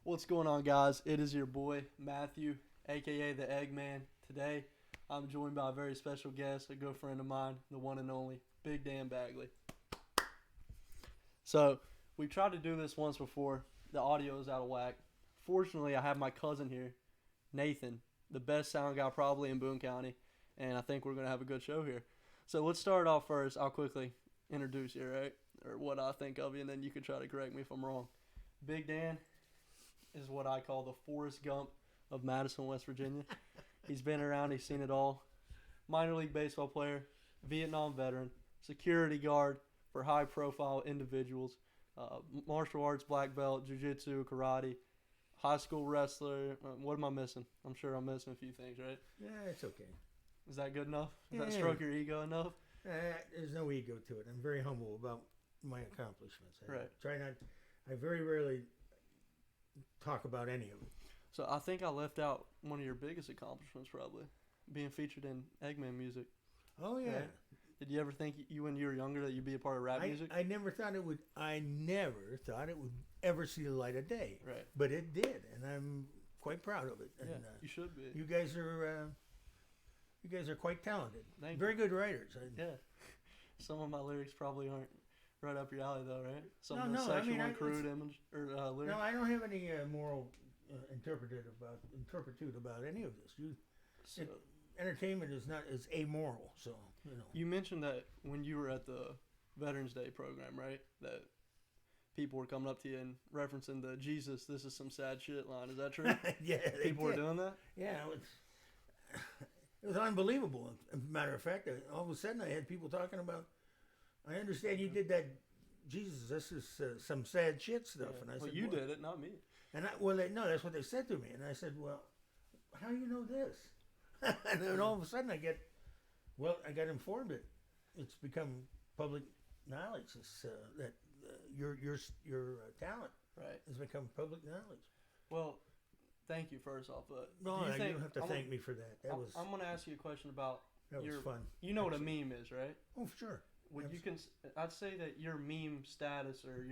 What's going on, guys? It is your boy, Matthew, aka the Eggman. Today, I'm joined by a very special guest, a good friend of mine, the one and only, Big Dan Bagley. So, we've tried to do this once before. The audio is out of whack. Fortunately, I have my cousin here, Nathan, the best sound guy probably in Boone County, and I think we're going to have a good show here. So, let's start off first. I'll quickly introduce you, right? Or what I think of you, and then you can try to correct me if I'm wrong. Big Dan is what I call the Forrest Gump of Madison, West Virginia. He's been around, he's seen it all. Minor league baseball player, Vietnam veteran, security guard for high-profile individuals, martial arts black belt, jiu-jitsu, karate, high school wrestler. What am I missing? I'm sure I'm missing a few things, right? Yeah, it's okay. Is that good enough? Does that Yeah. stroke your ego enough? There's no ego to it. I'm very humble about my accomplishments. Right. I very rarely talk about any of it. So I think I left out one of your biggest accomplishments, probably, being featured in Eggman music. Oh, yeah. Right? Did you ever think when you were younger that you'd be a part of rap music? I never thought it would ever see the light of day. Right. But it did, and I'm quite proud of it. And, Yeah, you should be. You guys are quite talented. Thank Very you. good writers. Yeah. Some of my lyrics probably aren't right up your alley, though, right? Some of No, the no, I sexual mean, and crude image or lyrics. No, I don't have any moral interpretude about any of this. So, Entertainment is amoral, so you know. you mentioned that when you were at the Veterans Day program, right? That people were coming up to you and referencing the "Jesus, this is some sad shit" line. Is that true? Yeah, People were doing that. Yeah, it was unbelievable. As a matter of fact, all of a sudden I had people talking about. I understand you did that. Jesus, this is some sad shit stuff. Yeah. And I Well, said, you did it, not me. And no, that's what they said to me. And I said, well, how do you know this? And then all of a sudden I got informed that it's become public knowledge. It's, that your talent Right. has become public knowledge. Well, thank you first off, but No, do you you think, don't have to thank me for that. I'm going to ask you a question about That was fun. You know Actually. what a meme is, right? Oh, sure. I'd say that your meme status or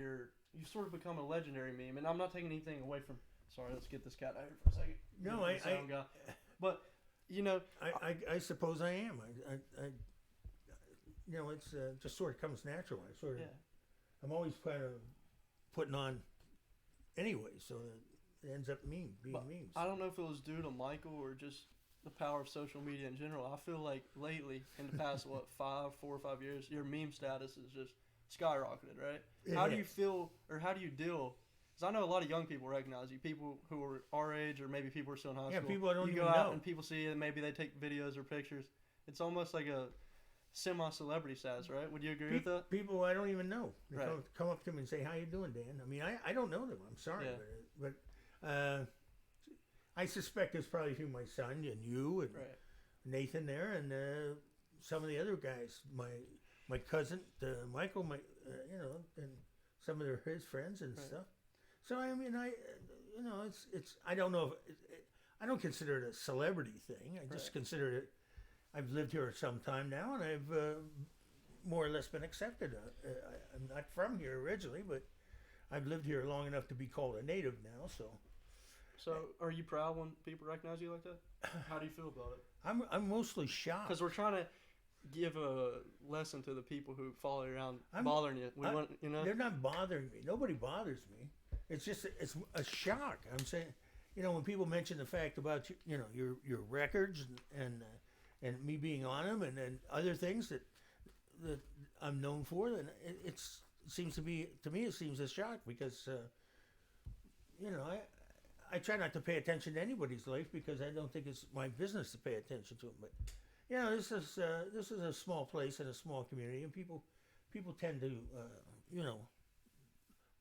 you've sort of become a legendary meme, and I'm not taking anything away from. Sorry, let's get this cat out here for a second. No, But you know, I suppose I am. It's just sort of comes natural. I'm always kind of putting on anyway, so it ends up being memes. I don't know if it was due to Michael or just the power of social media in general. I feel like lately, in the past, 4 or 5 years, your meme status is just skyrocketed, right? How do you feel, or how do you deal? Because I know a lot of young people recognize you, people who are our age, or maybe people who are still in high school. Yeah, people I don't you even go out know. and people see you, and maybe they take videos or pictures. It's almost like a semi-celebrity status, right? Would you agree with that? People I don't even know. They Right. come up to me and say, "How you doing, Dan?" I mean, I don't know them. I'm sorry, Yeah. but I suspect it's probably through my son and you and Right. Nathan there and some of the other guys. My cousin Michael, and some of his friends and Right. stuff. So I mean, it's I don't know if I don't consider it a celebrity thing. I just Right. consider it. I've lived here some time now, and I've more or less been accepted. I'm not from here originally, but I've lived here long enough to be called a native now. So, are you proud when people recognize you like that? How do you feel about it? I'm mostly shocked. Because we're trying to give a lesson to the people who follow you around, bothering you. They're not bothering me. Nobody bothers me. It's just it's a shock. I'm saying, when people mention the fact about your records and me being on them and other things that I'm known for, then it seems to me it seems a shock because I try not to pay attention to anybody's life because I don't think it's my business to pay attention to them. But this is a small place and a small community, and people tend to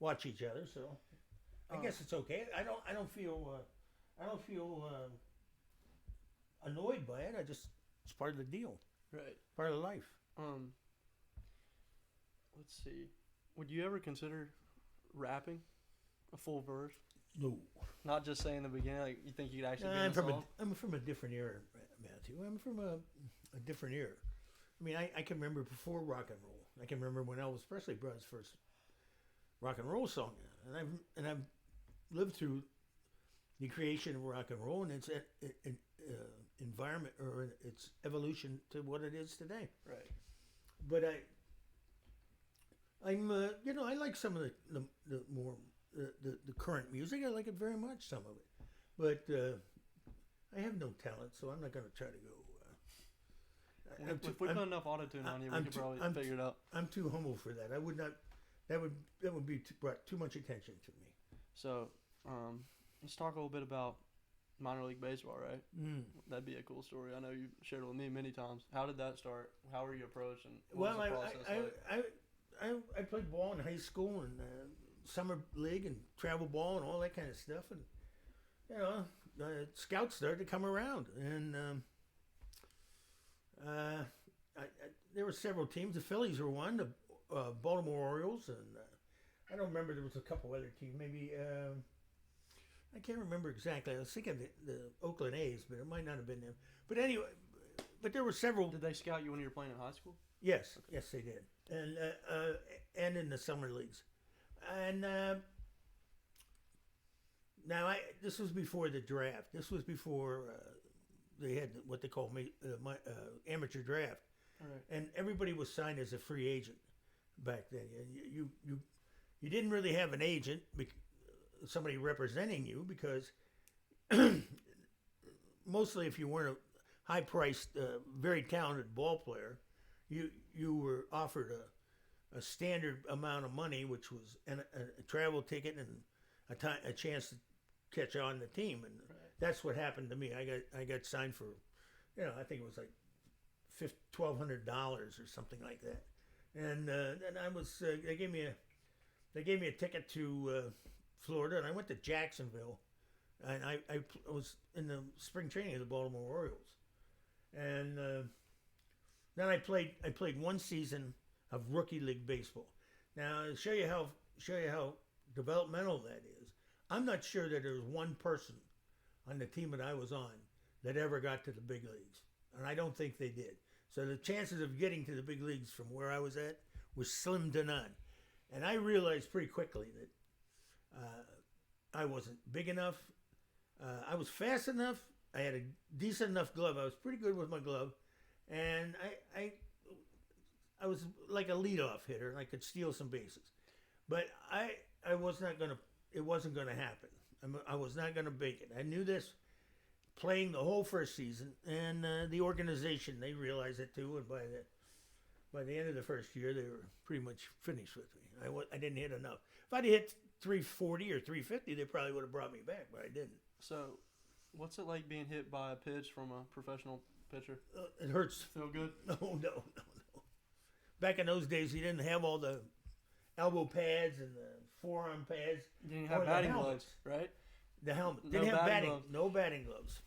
watch each other. So I guess it's okay. I don't feel annoyed by it. It's part of the deal. Right. Part of life. Let's see. Would you ever consider rapping a full verse? No. Not just saying the beginning. Like you think you'd actually be in the song? I'm from a different era, Matthew. I'm from a different era. I mean, I can remember before rock and roll. I can remember when Elvis Presley brought his first rock and roll song, and I've lived through the creation of rock and roll and its environment or its evolution to what it is today. Right. But I like some of the more the current music. I like it very much, some of it, but I have no talent, so I'm not going to try to go. If we put enough autotune on you, we could probably figure it out. I'm too humble for that. I would not. That would be brought too much attention to me. So, let's talk a little bit about minor league baseball, right? That'd be a cool story. I know you shared it with me many times. How did that start? How were you approached? And what was the process like? I played ball in high school and summer league and travel ball and all that kind of stuff, and scouts started to come around, and there were several teams. The Phillies were one, the Baltimore Orioles, and I don't remember. There was a couple other teams. Maybe I can't remember exactly. I was thinking the Oakland A's, but it might not have been them. But anyway, but there were several. Did they scout you when you were playing in high school? Yes, okay. Yes, they did, and in the summer leagues, and now this was before the draft. This was before they had what they call amateur draft, right. And everybody was signed as a free agent back then. You didn't really have an agent, somebody representing you, because mostly if you weren't a high-priced, very talented ball player, you were offered a standard amount of money, which was a travel ticket and a chance to catch on the team, and right. That's what happened to me. I got signed for, I think it was like $1,200 or something like that, and I was they gave me a ticket to Florida, and I went to Jacksonville, and I was in the spring training of the Baltimore Orioles, and then I played one season of rookie league baseball. Now to show you how developmental that is, I'm not sure that there's one person on the team that I was on that ever got to the big leagues, and I don't think they did. So the chances of getting to the big leagues from where I was at was slim to none. And I realized pretty quickly that I wasn't big enough. I was fast enough. I had a decent enough glove. I was pretty good with my glove, and I was like a leadoff hitter, and I could steal some bases. But I was not gonna. It wasn't gonna happen. I was not gonna make it. I knew this playing the whole first season, and the organization, they realized it too. And by the end of the first year, they were pretty much finished with me. I didn't hit enough. If I'd hit 340 or 350, they probably would have brought me back, but I didn't. So, what's it like being hit by a pitch from a professional pitcher? It hurts. Feel good? No. Back in those days, you didn't have all the elbow pads and the forearm pads. You didn't have batting gloves, right? The helmet. Didn't have batting gloves. No batting gloves.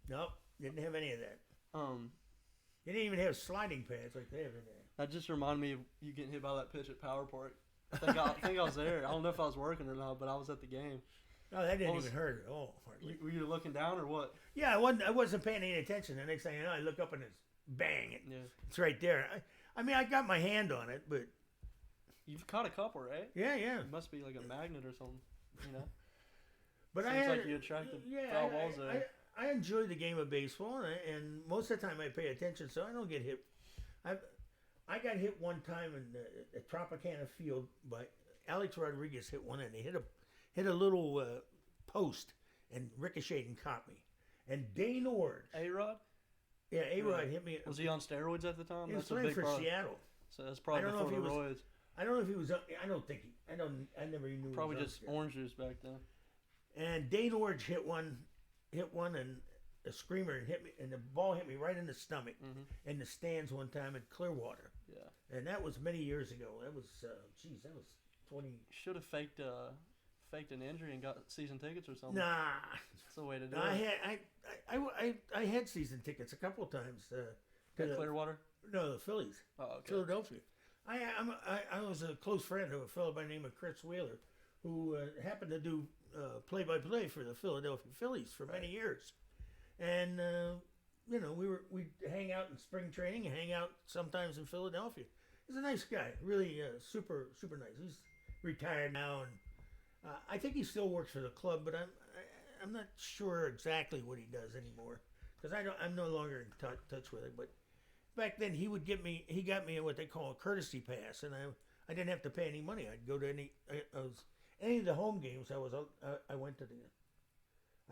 Nope. Didn't have any of that. You didn't even have sliding pads like they have in there. That just reminded me of you getting hit by that pitch at Power Park. I think I was there. I don't know if I was working or not, but I was at the game. No, that didn't even hurt at all. Hardly. Were you looking down or what? Yeah, I wasn't paying any attention. The next thing you know, I look up and it's bang. It's right there. I mean, I got my hand on it, but you've caught a couple, right? Yeah. It must be like a magnet or something, But seems like you attracted foul balls there. I enjoy the game of baseball, and most of the time I pay attention, so I don't get hit. I got hit one time in the Tropicana Field by Alex Rodriguez. Hit one, and he hit a little post and ricocheted and caught me. And Dane Ord. A-Rod? Yeah, A-Rod hit me. Was he on steroids at the time? He was playing for Seattle. So that's probably before the roids. I don't know if he was. I don't think he. I never even knew. Probably just orange juice back then. And Dane Ord hit one, and a screamer and hit me, and the ball hit me right in the stomach, in the stands one time in Clearwater. Yeah. And that was many years ago. That was, that was 20. Should have faked an injury and got season tickets or something. Nah, that's the way to do it. I had season tickets a couple of times. To Clearwater? No, the Phillies. Oh, okay. Philadelphia. I was a close friend of a fellow by the name of Chris Wheeler, who happened to do play-by-play for the Philadelphia Phillies for many years, and we hang out in spring training and hang out sometimes in Philadelphia. He's a nice guy, really super nice. He's retired now, and I think he still works for the club, but not sure exactly what he does anymore because I'm no longer in touch with it. But back then he got me what they call a courtesy pass, and I didn't have to pay any money. I'd go to any of the home games. I went to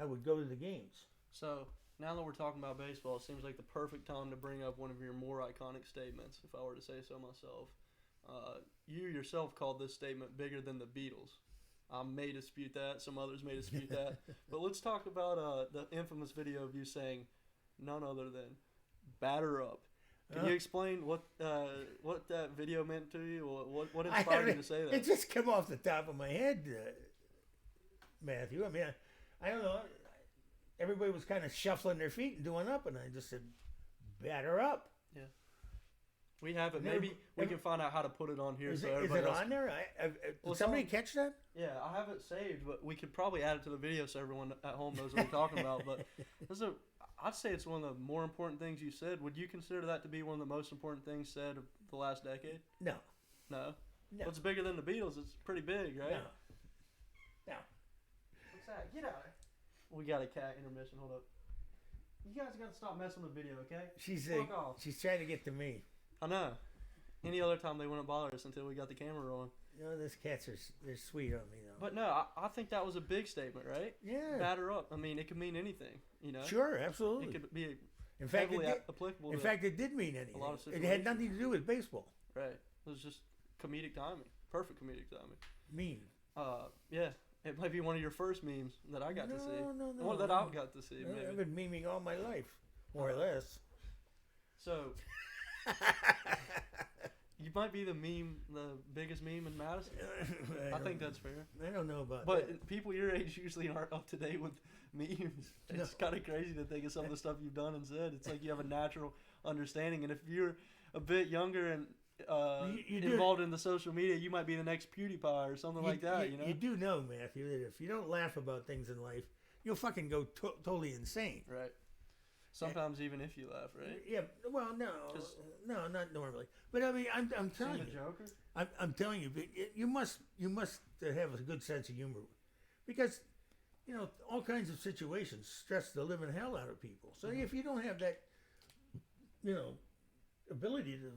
I would go to the games. So now that we're talking about baseball, it seems like the perfect time to bring up one of your more iconic statements, if I were to say so myself. You yourself called this statement bigger than the Beatles. I may dispute that. Some others may dispute that. But let's talk about the infamous video of you saying none other than "batter up." Can you explain what that video meant to you? What inspired you to say that? It just came off the top of my head, Matthew. I mean, I don't know. Everybody was kind of shuffling their feet and doing up, and I just said, "Batter up." Yeah. We have it. Maybe we can find out how to put it on here. Is it on there? Did somebody catch that? Yeah, I have it saved, but we could probably add it to the video so everyone at home knows what we're talking about. But I'd say it's one of the more important things you said. Would you consider that to be one of the most important things said of the last decade? No. No? Well, it's bigger than the Beatles. It's pretty big, right? No. What's that? Get out. We got a cat intermission. Hold up. You guys got to stop messing with the video, okay? She's trying to get to me. I know. Any other time they wouldn't bother us until we got the camera rolling. You know, those cats they're sweet on me, though. But no, I think that was a big statement, right? Yeah. Batter up. I mean, it could mean anything, you know? Sure, absolutely. It could be applicable. In fact, it did mean anything. A lot of it had nothing to do with baseball. Right. It was just comedic timing. Perfect comedic timing. Meme. Yeah. It might be one of your first memes that I got to see. No. One that I got to see, maybe. I've been memeing all my life, more or less. So... You might be the biggest meme in Madison. I think that's fair. I don't know about that. But people your age usually aren't up to date with memes. It's kind of crazy to think of some of the stuff you've done and said. It's like you have a natural understanding. And if you're a bit younger and involved in the social media, you might be the next PewDiePie or something like that. You know? You do know, Matthew, that if you don't laugh about things in life, you'll fucking go totally insane. Right. Sometimes even if you laugh, right? Yeah. Well, no, not normally. But I mean, I'm telling you, Joker? I'm telling you, you must have a good sense of humor, because you know all kinds of situations stress the living hell out of people. So if you don't have that, you know, ability to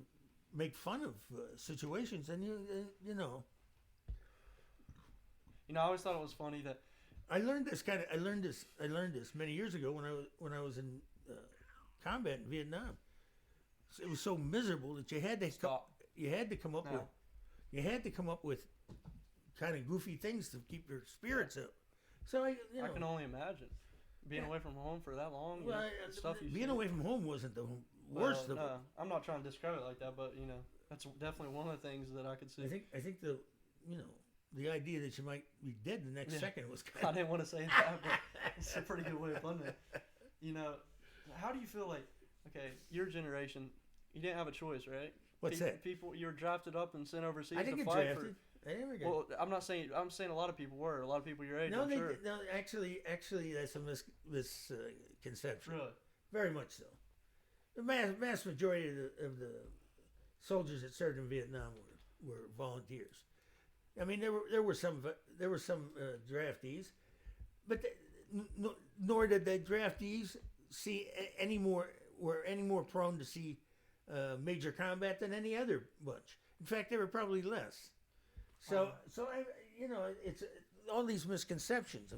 make fun of situations, then you know. You know, I always thought it was funny that I learned this many years ago when I was in combat in Vietnam. It was so miserable that you had to come up with kind of goofy things to keep your spirits up. So I can only imagine being away from home for that long. Well, being away from home wasn't the worst of it. I'm not trying to describe it like that, but you know that's definitely one of the things that I could see. I think the idea that you might be dead the next second was kind of... I didn't want to say that, but it's a pretty good way of putting it. You know, how do you feel like, okay, your generation, you didn't have a choice, right? What's that? People, you were drafted up and sent overseas I didn't to get fight drafted. I never got. Well, I'm saying a lot of people were. A lot of people your age, No, I'm sure. No, actually, that's a misconception. Really? Very much so. The vast majority of the soldiers that served in Vietnam were volunteers. I mean, there were some draftees, but nor did the draftees were any more prone to see major combat than any other bunch. In fact, they were probably less. So it's all these misconceptions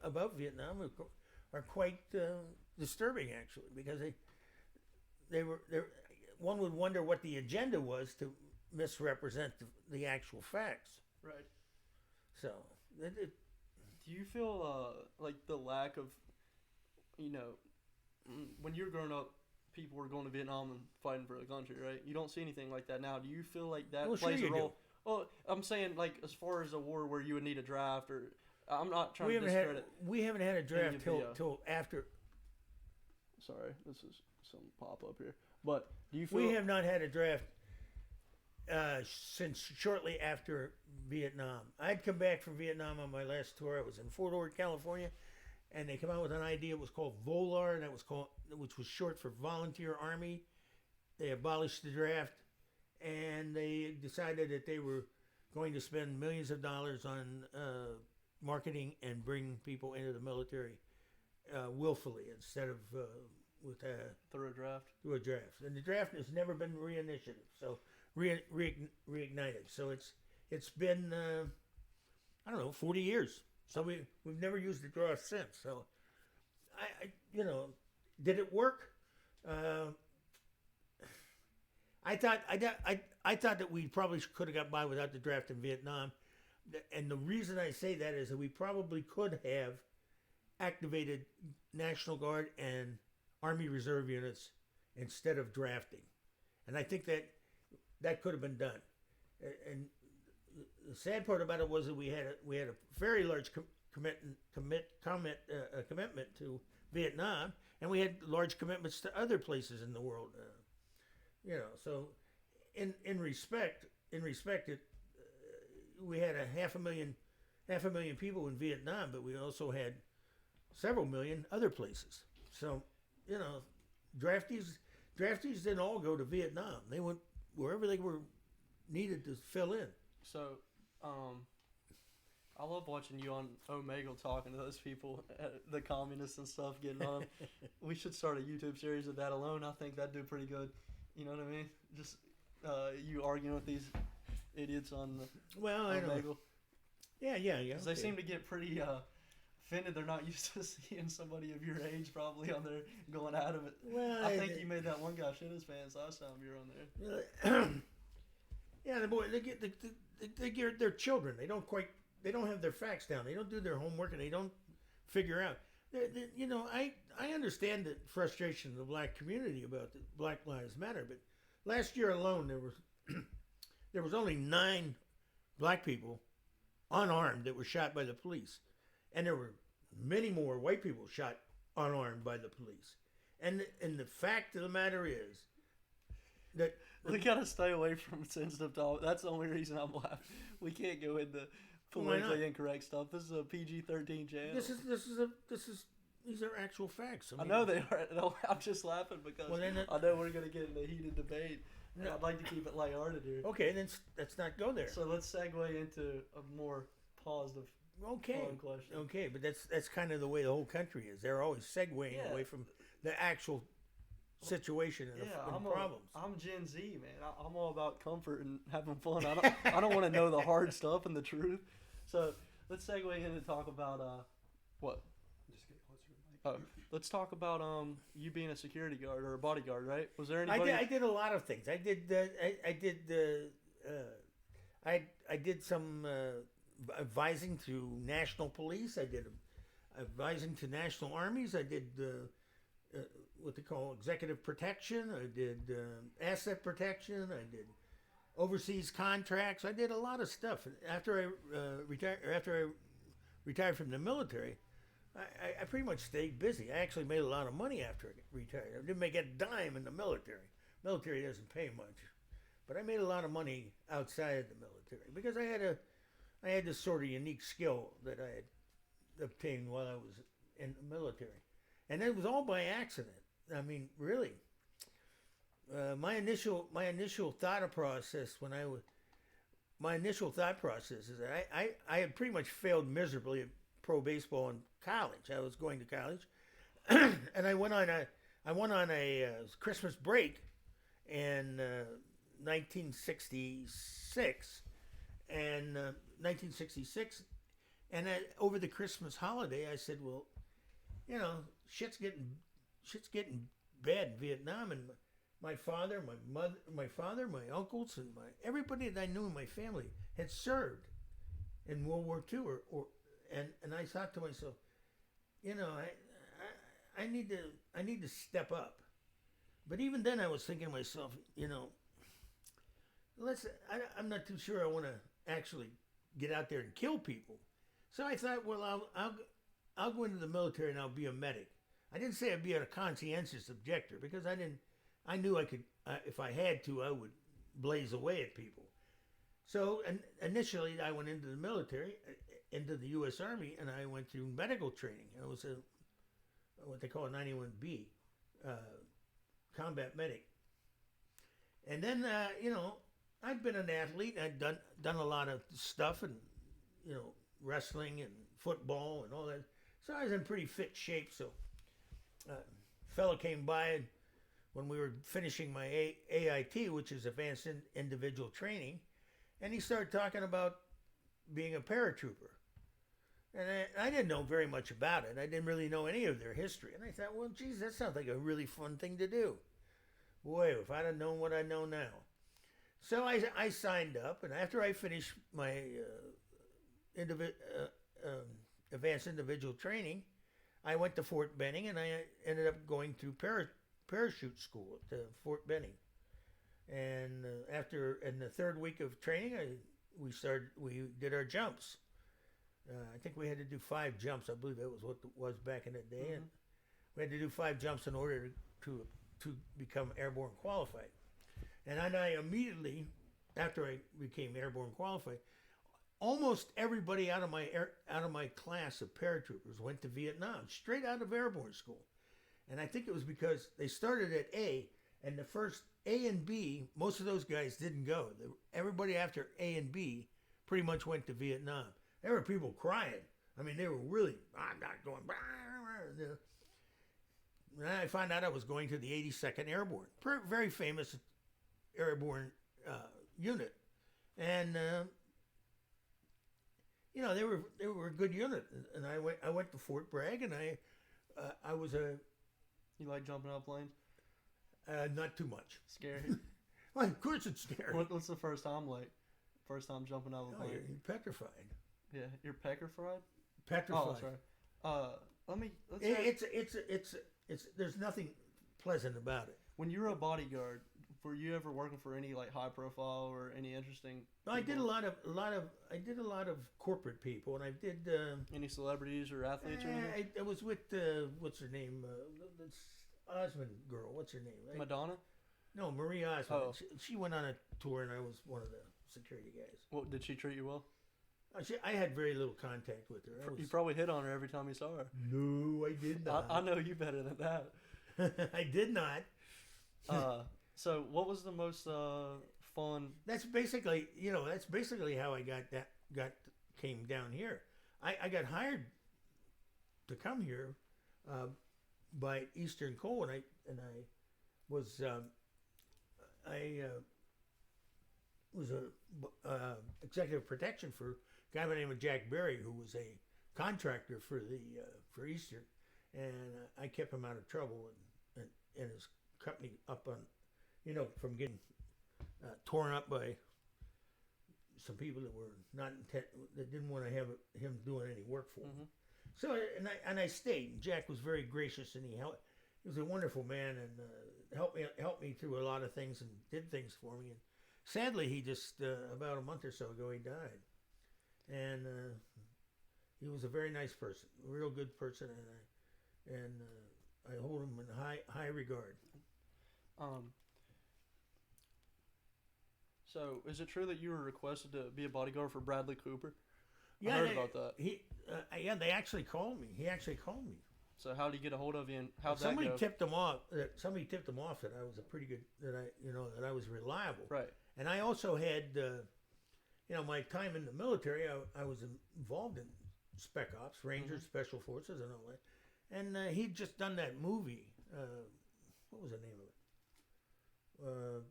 about Vietnam are quite disturbing, actually, because they were. One would wonder what the agenda was to misrepresent the actual facts. Right. So, do you feel like the lack of, you know, when you're growing up, people were going to Vietnam and fighting for the country, right? You don't see anything like that now. Do you feel like that plays a role? Well, I'm saying like as far as a war where you would need a draft, or I'm not trying to discredit. We haven't had a draft till after. Sorry, this is some pop up here. But do you feel we have not had a draft since shortly after Vietnam. I'd come back from Vietnam on my last tour. I was in Fort Ord, California, and they came out with an idea. It was called VOLAR, and which was short for Volunteer Army. They abolished the draft, and they decided that they were going to spend millions of dollars on marketing and bring people into the military willfully instead of with Through a draft. through a draft. And the draft has never been reinitiated, so reignited. So it's been I don't know 40 years. So we've never used the draft since. So I did it work? I thought that we probably could have got by without the draft in Vietnam, and the reason I say that is that we probably could have activated National Guard and Army Reserve units instead of drafting, and I think that could have been done. And the sad part about it was that we had a very large commitment to Vietnam, and we had large commitments to other places in the world. So in respect, we had half a million people in Vietnam, but we also had several million other places. So draftees didn't all go to Vietnam. They went wherever they were needed to fill in. So, I love watching you on Omegle talking to those people, the communists and stuff, getting on. We should start a YouTube series of that alone. I think that'd do pretty good. You know what I mean? Just you arguing with these idiots on Omegle. Yeah. Because they seem to get pretty offended. They're not used to seeing somebody of your age probably on there going at him. Well, I think you made that one guy shit his pants last time you were on there. Yeah, the boy, they're children. They don't have their facts down. They don't do their homework, and they don't figure out. I understand the frustration of the black community about the Black Lives Matter, but last year alone there was only 9 black people unarmed that were shot by the police, and there were many more white people shot unarmed by the police. And the fact of the matter is that we gotta stay away from sensitive talk. That's the only reason I'm laughing. We can't go into politically incorrect stuff. This is a PG-13 channel. These are actual facts. I know they are. No, I'm just laughing because I know we're gonna get into a heated debate. And I'd like to keep it lighthearted here. Okay, then let's not go there. So let's segue into a more positive. Question. Okay, but that's kind of the way the whole country is. They're always segueing away from the actual situation and the problems. I'm Gen Z, man. I'm all about comfort and having fun. I don't want to know the hard stuff and the truth. So let's segue in and talk about what? Just get closer to the mic. Let's talk about you being a security guard or a bodyguard, right? Was there I anybody? I did a lot of things. I did some advising to national police. I did advising to national armies. I did what they call executive protection. I did asset protection. I did overseas contracts. I did a lot of stuff. After I retired from the military, I pretty much stayed busy. I actually made a lot of money after I retired. I didn't make a dime in the military. Military doesn't pay much, but I made a lot of money outside of the military because I had this sort of unique skill that I had obtained while I was in the military, and it was all by accident. I mean, really. My initial thought process is that I had pretty much failed miserably at pro baseball in college. I was going to college, and I went on a Christmas break in 1966, and over the Christmas holiday, I said, well, shit's getting bad in Vietnam, and my father, my uncles, and everybody that I knew in my family had served in World War II, and I thought to myself, I need to step up. But even then, I was thinking to myself, I'm not too sure I want to actually get out there and kill people. So I thought, well, I'll go into the military and I'll be a medic. I didn't say I'd be a conscientious objector because I knew I could, if I had to, I would blaze away at people. So initially, I went into the military, into the U.S. Army, and I went through medical training. I was what they call a 91B, combat medic. And then, I'd been an athlete. I'd done a lot of stuff, and wrestling and football and all that. So I was in pretty fit shape. So fellow came by and when we were finishing my AIT, which is Advanced Individual Training, and he started talking about being a paratrooper. And I didn't know very much about it. I didn't really know any of their history. And I thought, well, geez, that sounds like a really fun thing to do. Boy, if I'd have known what I know now. So I signed up, and after I finished my Advanced Individual Training, I went to Fort Benning, and I ended up going through parachute school at Fort Benning. And in the third week of training, we did our jumps. I think we had to do 5 jumps. I believe that was what it was back in the day. And we had to do 5 jumps in order to become airborne qualified. And I immediately, after I became airborne qualified, almost everybody out of my class of paratroopers went to Vietnam, straight out of airborne school. And I think it was because they started at A, and the first A and B, most of those guys didn't go. Everybody after A and B pretty much went to Vietnam. There were people crying. I mean, they were really, I'm not going. And I found out I was going to the 82nd Airborne, very famous airborne unit, and they were a good unit. And I went to Fort Bragg, and I was a. You like jumping out of planes? Not too much. Scary. Well, of course it's scary. What's the first time like? First time jumping out of a plane? You're petrified. Yeah, you're petrified. Petrified. Oh, sorry. It's there's nothing pleasant about it. When you were a bodyguard, were you ever working for any like high profile or any interesting? No, I did a lot of corporate people, and I did any celebrities or athletes or anything. I was with what's her name? This Osmond girl. What's her name? Madonna. No, Marie Osmond. Oh. She went on a tour, and I was one of the security guys. Well, did she treat you well? I had very little contact with her. You probably hit on her every time you saw her. No, I did not. I know you better than that. I did not. So what was the most fun? That's basically how I came down here. I got hired to come here by Eastern Coal, and I was executive protection for a guy by the name of Jack Berry, who was a contractor for Eastern, and I kept him out of trouble and his company up on, from getting torn up by some people that were that didn't want to have him doing any work for them. So and I stayed. And Jack was very gracious, and he was a wonderful man, and helped me through a lot of things and did things for me. And sadly, he just about a month or so ago he died. And he was a very nice person, a real good person, and I hold him in high regard. So, is it true that you were requested to be a bodyguard for Bradley Cooper? Yeah, I heard about that. They actually called me. He actually called me. So, how did he get a hold of you, and how'd somebody that go? tipped him off? Somebody tipped him off that I was a pretty good, that I was reliable. Right. And I also had, my time in the military. I was involved in Spec Ops, Rangers, Special Forces, and all that. And he'd just done that movie. What was the name of it?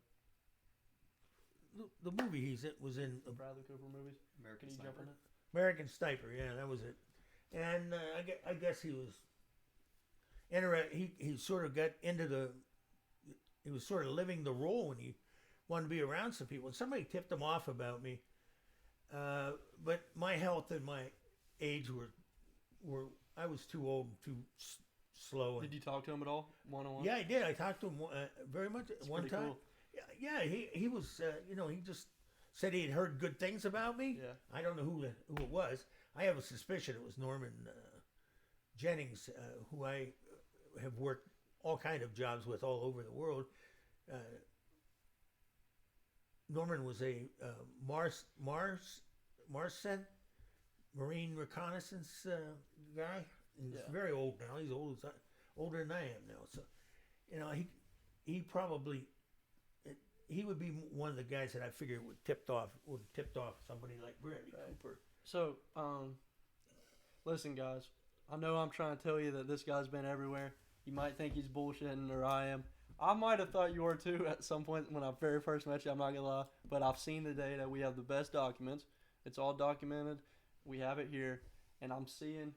The movie was in. The Bradley Cooper movies. American Can you Sniper. jump on it? American Sniper, yeah, that was it. And I guess he was he sort of got into he was sort of living the role when he wanted to be around some people. And somebody tipped him off about me. But my health and my age were I was too old, too slow. Did you talk to him at all, one-on-one? Yeah, I did. I talked to him very much. That's one time. cool. Yeah, he was, he just said he had heard good things about me. Yeah. I don't know who it was. I have a suspicion it was Norman Jennings, who I have worked all kind of jobs with all over the world. Norman was a Marset Marine Reconnaissance guy. He's very old now. He's older than I am now. So, he probably. He would be one of the guys that I figured would have tipped off somebody like Bradley Cooper. So, Listen, guys, I know I'm trying to tell you that this guy's been everywhere. You might think he's bullshitting, or I am. I might have thought you were too at some point when I very first met you. I'm not gonna lie, but I've seen the data. We have the best documents. It's all documented. We have it here, and I'm seeing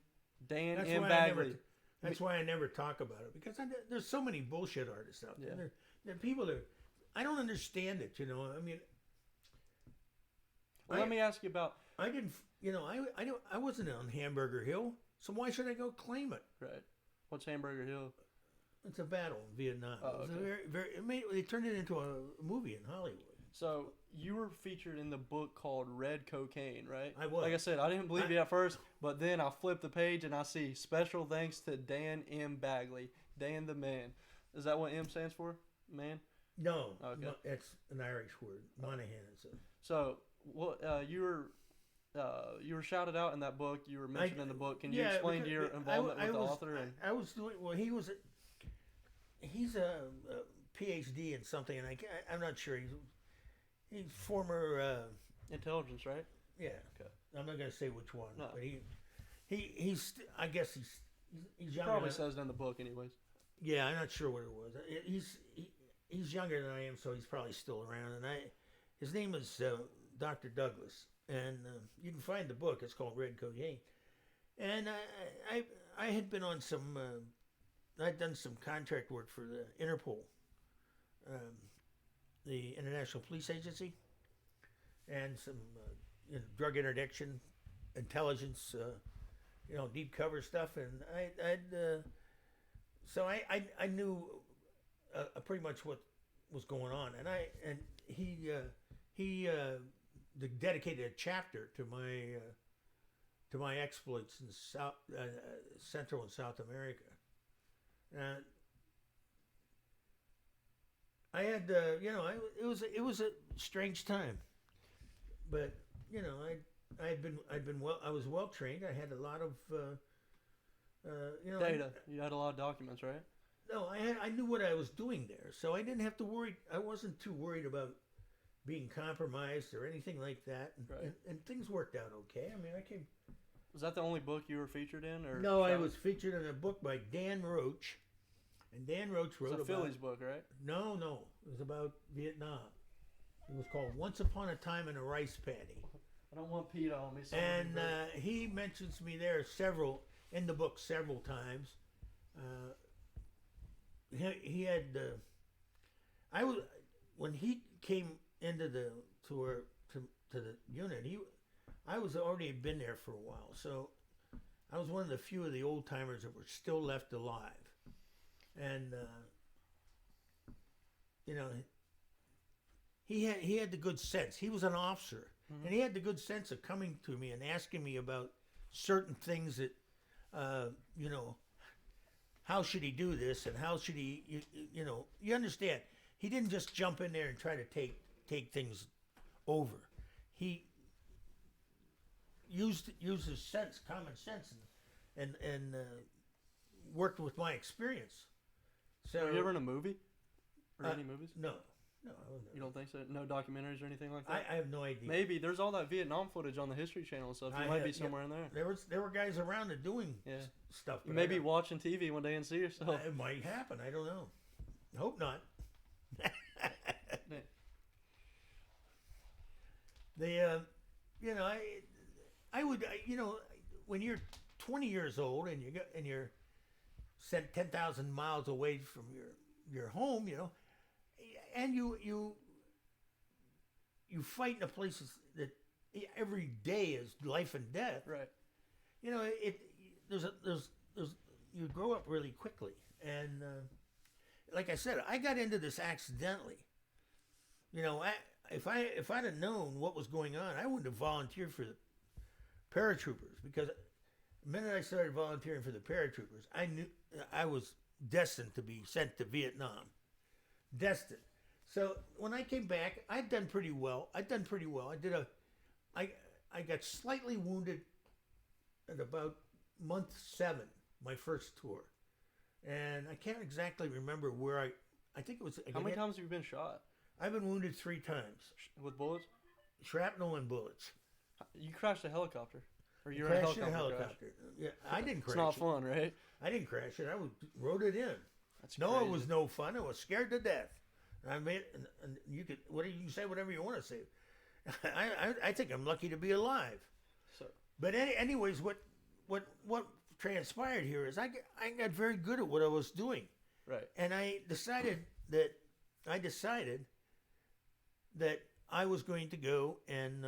Dan M. Bagley. That's why I never talk about it, because there's so many bullshit artists out there. Yeah. There are people that I don't understand it. I mean, Well, let me ask you about. I didn't. I wasn't on Hamburger Hill, so why should I go claim it? Right. What's Hamburger Hill? It's a battle in Vietnam. Oh, okay. They turned it into a movie in Hollywood. So you were featured in the book called Red Cocaine, right? I was. Like I said, I didn't believe you at first, but then I flipped the page and I see special thanks to Dan M. Bagley, Dan the Man. Is that what M stands for? Man? No, Okay. it's an Irish word. Monahan is a... So what you were shouted out in that book. You were mentioned in the book. Can you explain to your involvement with the author? I was doing well. He's a PhD in something, and I'm not sure. He's former Intelligence, right? Yeah. Okay. I'm not going to say which one, No. but he's I guess he's younger. Probably says it in the book, anyways. Yeah, I'm not sure what it was. He's younger than I am, so he's probably still around. And his name is Dr. Douglas, and you can find the book. It's called Red Cocaine. And I had been on some. I'd done some contract work for the Interpol, the International Police Agency, and some drug interdiction, intelligence, deep cover stuff. And so I knew pretty much what was going on, and he dedicated a chapter to my exploits in Central and South America. I had it was a strange time, but I was well trained. I had a lot of Data. You had a lot of documents, right? No, I knew what I was doing there, so I didn't have to worry. I wasn't too worried about being compromised or anything like that, Right. and things worked out okay. I mean, I came. Was that the only book you were featured in, or No, I was featured in a book by Dan Roach, and Dan Roach wrote It's a about Phillies book, right? No, it was about Vietnam. It was called Once Upon a Time in a Rice Paddy, I don't want Pete on me. and he mentions me there several times. He had when he came into the tour to the unit. I was already been there for a while, so I was one of the few of the old timers that were still left alive, and he had the good sense. He was an officer, and he had the good sense of coming to me and asking me about certain things that how should he do this, and how should he you understand. He didn't just jump in there and try to take things over. He used his sense, common sense, and worked with my experience. So Were you ever in a movie? Or any movies? No, I wasn't. You don't think so? No documentaries or anything like that? I have no idea. Maybe. There's all that Vietnam footage on the History Channel and stuff. You might be somewhere in there. There were guys around that doing stuff. You may be watching TV one day and see yourself. It might happen. I don't know. Hope not. I would, when you're 20 years old and you're sent 10,000 miles away from your home, and you fight in a place that every day is life and death. Right. You grow up really quickly, and like I said, I got into this accidentally. If I'd have known what was going on, I wouldn't have volunteered for the paratroopers, because the minute I started volunteering for the paratroopers, I knew I was destined to be sent to Vietnam. Destined. So when I came back, I'd done pretty well. I got slightly wounded at about month 7, my first tour, and I can't exactly remember where I think it was. How many times have you been shot? I've been wounded 3 times. With bullets? Shrapnel and bullets. You crashed a helicopter. Or you're in a helicopter crash. Yeah, I didn't crash. It's not fun, right? I didn't crash it. I rode it in. That's No, crazy. it was no fun. I was scared to death. And and you could, you can say whatever you want to say. I think I'm lucky to be alive. So, But anyways, what transpired here is I got very good at what I was doing, right. and I decided that I was going to go and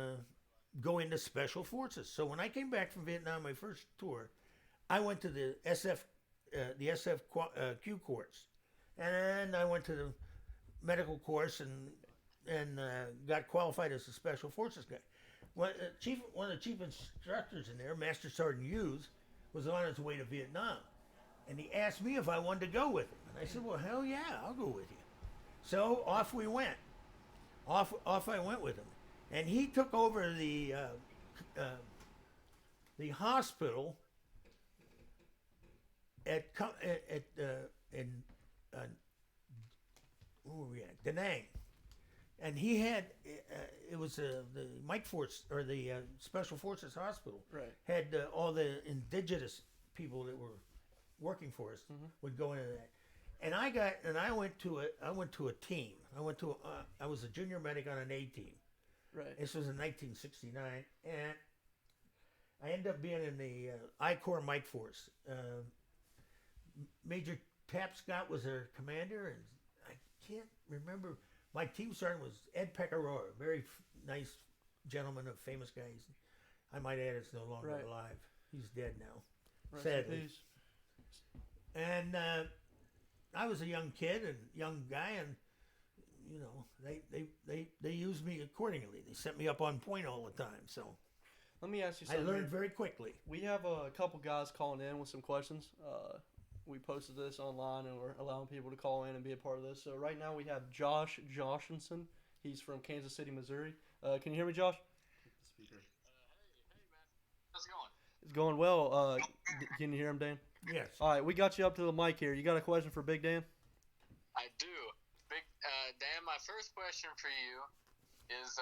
go into special forces. So when I came back from Vietnam, my first tour, I went to the SFQ course, and I went to the medical course and got qualified as a special forces guy. One of the chief instructors in there, Master Sergeant Hughes, was on his way to Vietnam, and he asked me if I wanted to go with him, and I said, "Well, hell yeah, I'll go with you." So off we went. Off I went with him, and he took over the hospital in where were we at? Da Nang. And he had it was the Mike Force or the Special Forces Hospital Right. had all the indigenous people that were working for us would go into that. And I went to a team. I was a junior medic on an A team. Right. This was in 1969, and I ended up being in the I Corps Mike Force. Major Tap Scott was their commander, and I can't remember. My team sergeant was Ed Pecoraro, a very nice gentleman, a famous guy. I might add, is no longer Right. alive. He's dead now, Rest in sadly. peace. And I was a young kid and young guy, and you know they used me accordingly. They set me up on point all the time, so Let me ask you I something. learned very quickly. We have a couple guys calling in with some questions. We posted this online, and we're allowing people to call in and be a part of this. So right now we have Josh Joshinson. He's from Kansas City, Missouri. Can you hear me, Josh? Speaker. Hey, man. How's it going? It's going well. Can you hear him, Dan? Yes. All right, we got you up to the mic here. You got a question for Big Dan? I do. Big Dan, my first question for you is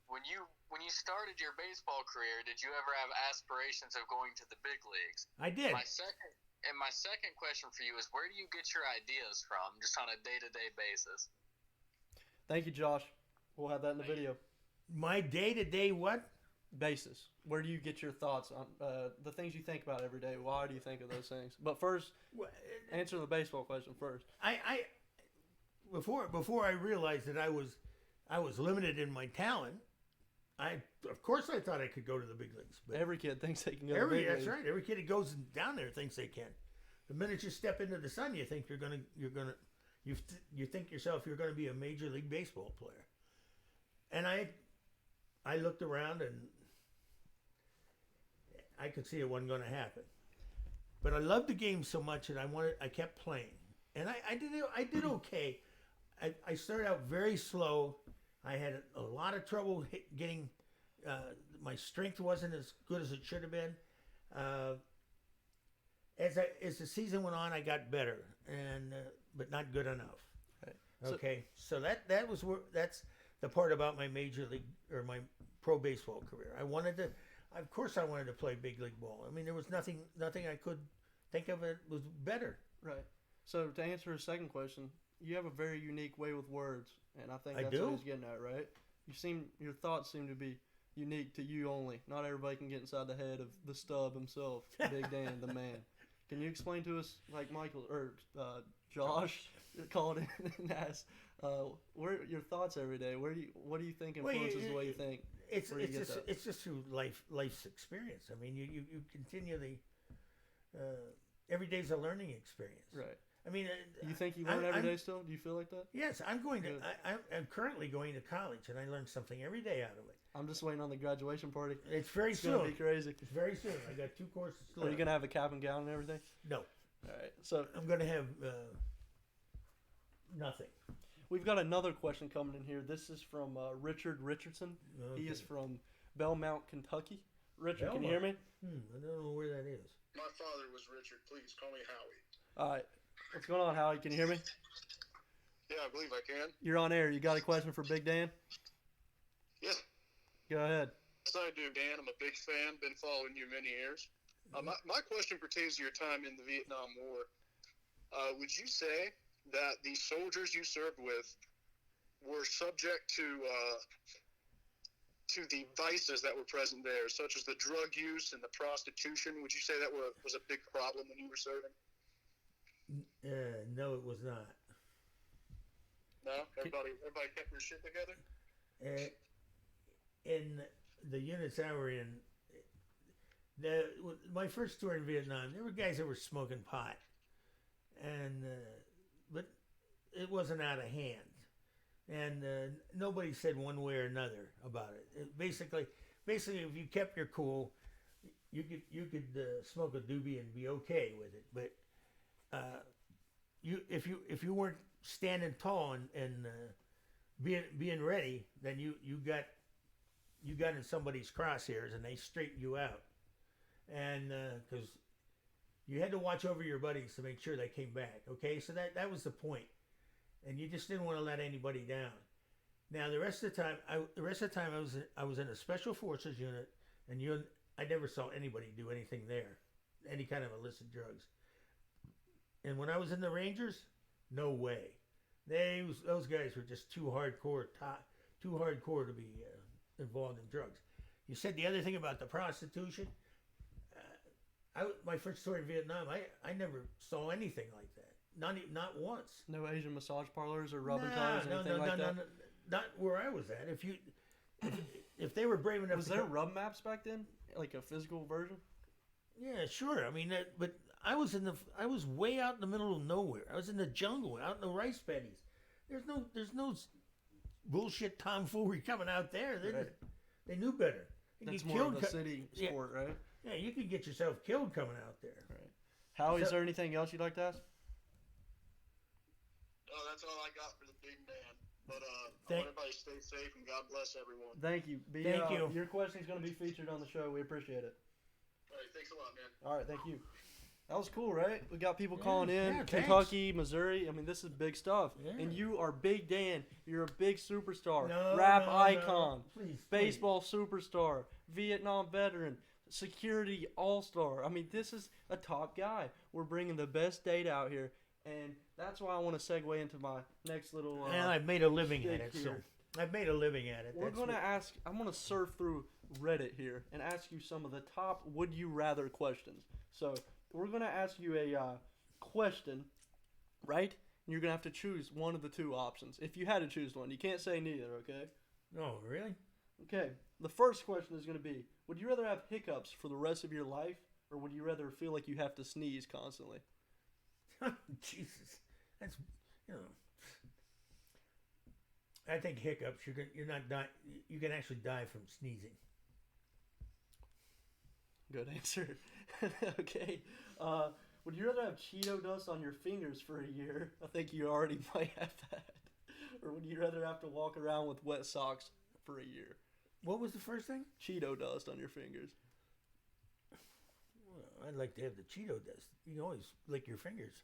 when you started your baseball career, did you ever have aspirations of going to the big leagues? I did. My second question for you is where do you get your ideas from, just on a day-to-day basis? Thank you, Josh. We'll have that in the video. My day-to-day what? Basis. Where do you get your thoughts on the things you think about every day? Why do you think of those things? But first, answer the baseball question first. Before I realized that I was limited in my talent, of course I thought I could go to the big leagues. But Every kid thinks they can go to the big that's leagues. right. Every kid that goes down there thinks they can. The minute you step into the sun, you think you think yourself you're gonna be a major league baseball player. And I looked around and I could see it wasn't going to happen. But I loved the game so much that I kept playing, and I did okay. I started out very slow. I had a lot of trouble getting. My strength wasn't as good as it should have been. As the season went on, I got better, but not good enough. Right. Okay, so that's the part about my major league or my pro baseball career. Of course, I wanted to play big league ball. I mean, there was nothing I could think of it was better. Right. So to answer his second question, you have a very unique way with words, and I think I that's do? what he's getting at, right? Your thoughts seem to be unique to you only. Not everybody can get inside the head of the stub himself, Big Dan, the man. Can you explain to us, like Michael or Josh called in and asked, where your thoughts every day? What do you think influences the way you think? It's just through life's experience. I mean, you continually every day's a learning experience. Right. I mean, You think you learn every day still? Do you feel like that? Yes, I'm Good. currently going to college, and I learn something every day out of it. I'm just waiting on the graduation party. It's very It's soon. gonna be crazy. It's very soon. I got 2 courses left. Are you gonna have a cap and gown and everything? No, All right. So I'm going to have nothing. we've got another question coming in here. This is from Richard Richardson. He is from Belmont, Kentucky. Richard, can you hear me? I don't know where that is. My father was Richard. Please call me Howie. All right. What's going on, Howie? Can you hear me? Yeah, I believe I can. You're on air. You got a question for Big Dan? Yes. Go ahead. Yes, I do, Dan. I'm a big fan. Been following you many years. My question pertains to your time in the Vietnam War. Would you say that the soldiers you served with were subject to the vices that were present there, such as the drug use and the prostitution? Would you say that was a big problem when you were serving? No, it was not. No, everybody kept their shit together. In the units I were in, my first tour in Vietnam, there were guys that were smoking pot, and but it wasn't out of hand, and nobody said one way or another about it. Basically, if you kept your cool, you could smoke a doobie and be okay with it. But if you weren't standing tall and being ready, then you got in somebody's crosshairs and they straightened you out, and because you had to watch over your buddies to make sure they came back. Okay, so that was the point, and you just didn't want to let anybody down. Now the rest of the time, I was in a special forces unit, and I never saw anybody do anything there, any kind of illicit drugs. And when I was in the Rangers, no way. Those guys were just too hardcore to be involved in drugs. You said the other thing about the prostitution. My first tour in Vietnam, I never saw anything like that. Not once. No Asian massage parlors or rubbing tires or anything like that? No, not where I was at. If they were brave enough Was there rub maps back then? Like a physical version? Yeah, sure. I mean, but I was way out in the middle of nowhere. I was in the jungle, out in the rice paddies. There's no bullshit tomfoolery coming out there. They knew better. That's more of a city sport, right? Yeah, you could get yourself killed coming out there. Right. Howie, is there anything else you'd like to ask? No, that's all I got for the big man. But I want everybody to stay safe and God bless everyone. Thank you. Thank you. Your question is going to be featured on the show. We appreciate it. All right, thanks a lot, man. All right, thank you. That was cool, right? We got people calling in. Yeah, Kentucky, Missouri. I mean, this is big stuff. Yeah. And you are Big Dan. You're a big superstar. No, Rap no, icon. no. Please, Baseball superstar. Vietnam veteran. Security all-star. I mean, this is a top guy. We're bringing the best data out here. And that's why I want to segue into my next little and I've made a living at it. here. So I've made a living at it. We're going to ask, I'm going to surf through Reddit here and ask you some of the top would you rather questions. So we're going to ask you a question, right? And you're going to have to choose one of the two options. If you had to choose one, you can't say neither, okay? No, really? Okay. The first question is going to be, would you rather have hiccups for the rest of your life, or would you rather feel like you have to sneeze constantly? Jesus, that's I think hiccups. You're not die. You can actually die from sneezing. Good answer. Okay. Would you rather have Cheeto dust on your fingers for a year? I think you already might have that. Or would you rather have to walk around with wet socks for a year? What was the first thing? Cheeto dust on your fingers. Well, I'd like to have the Cheeto dust. You can always lick your fingers.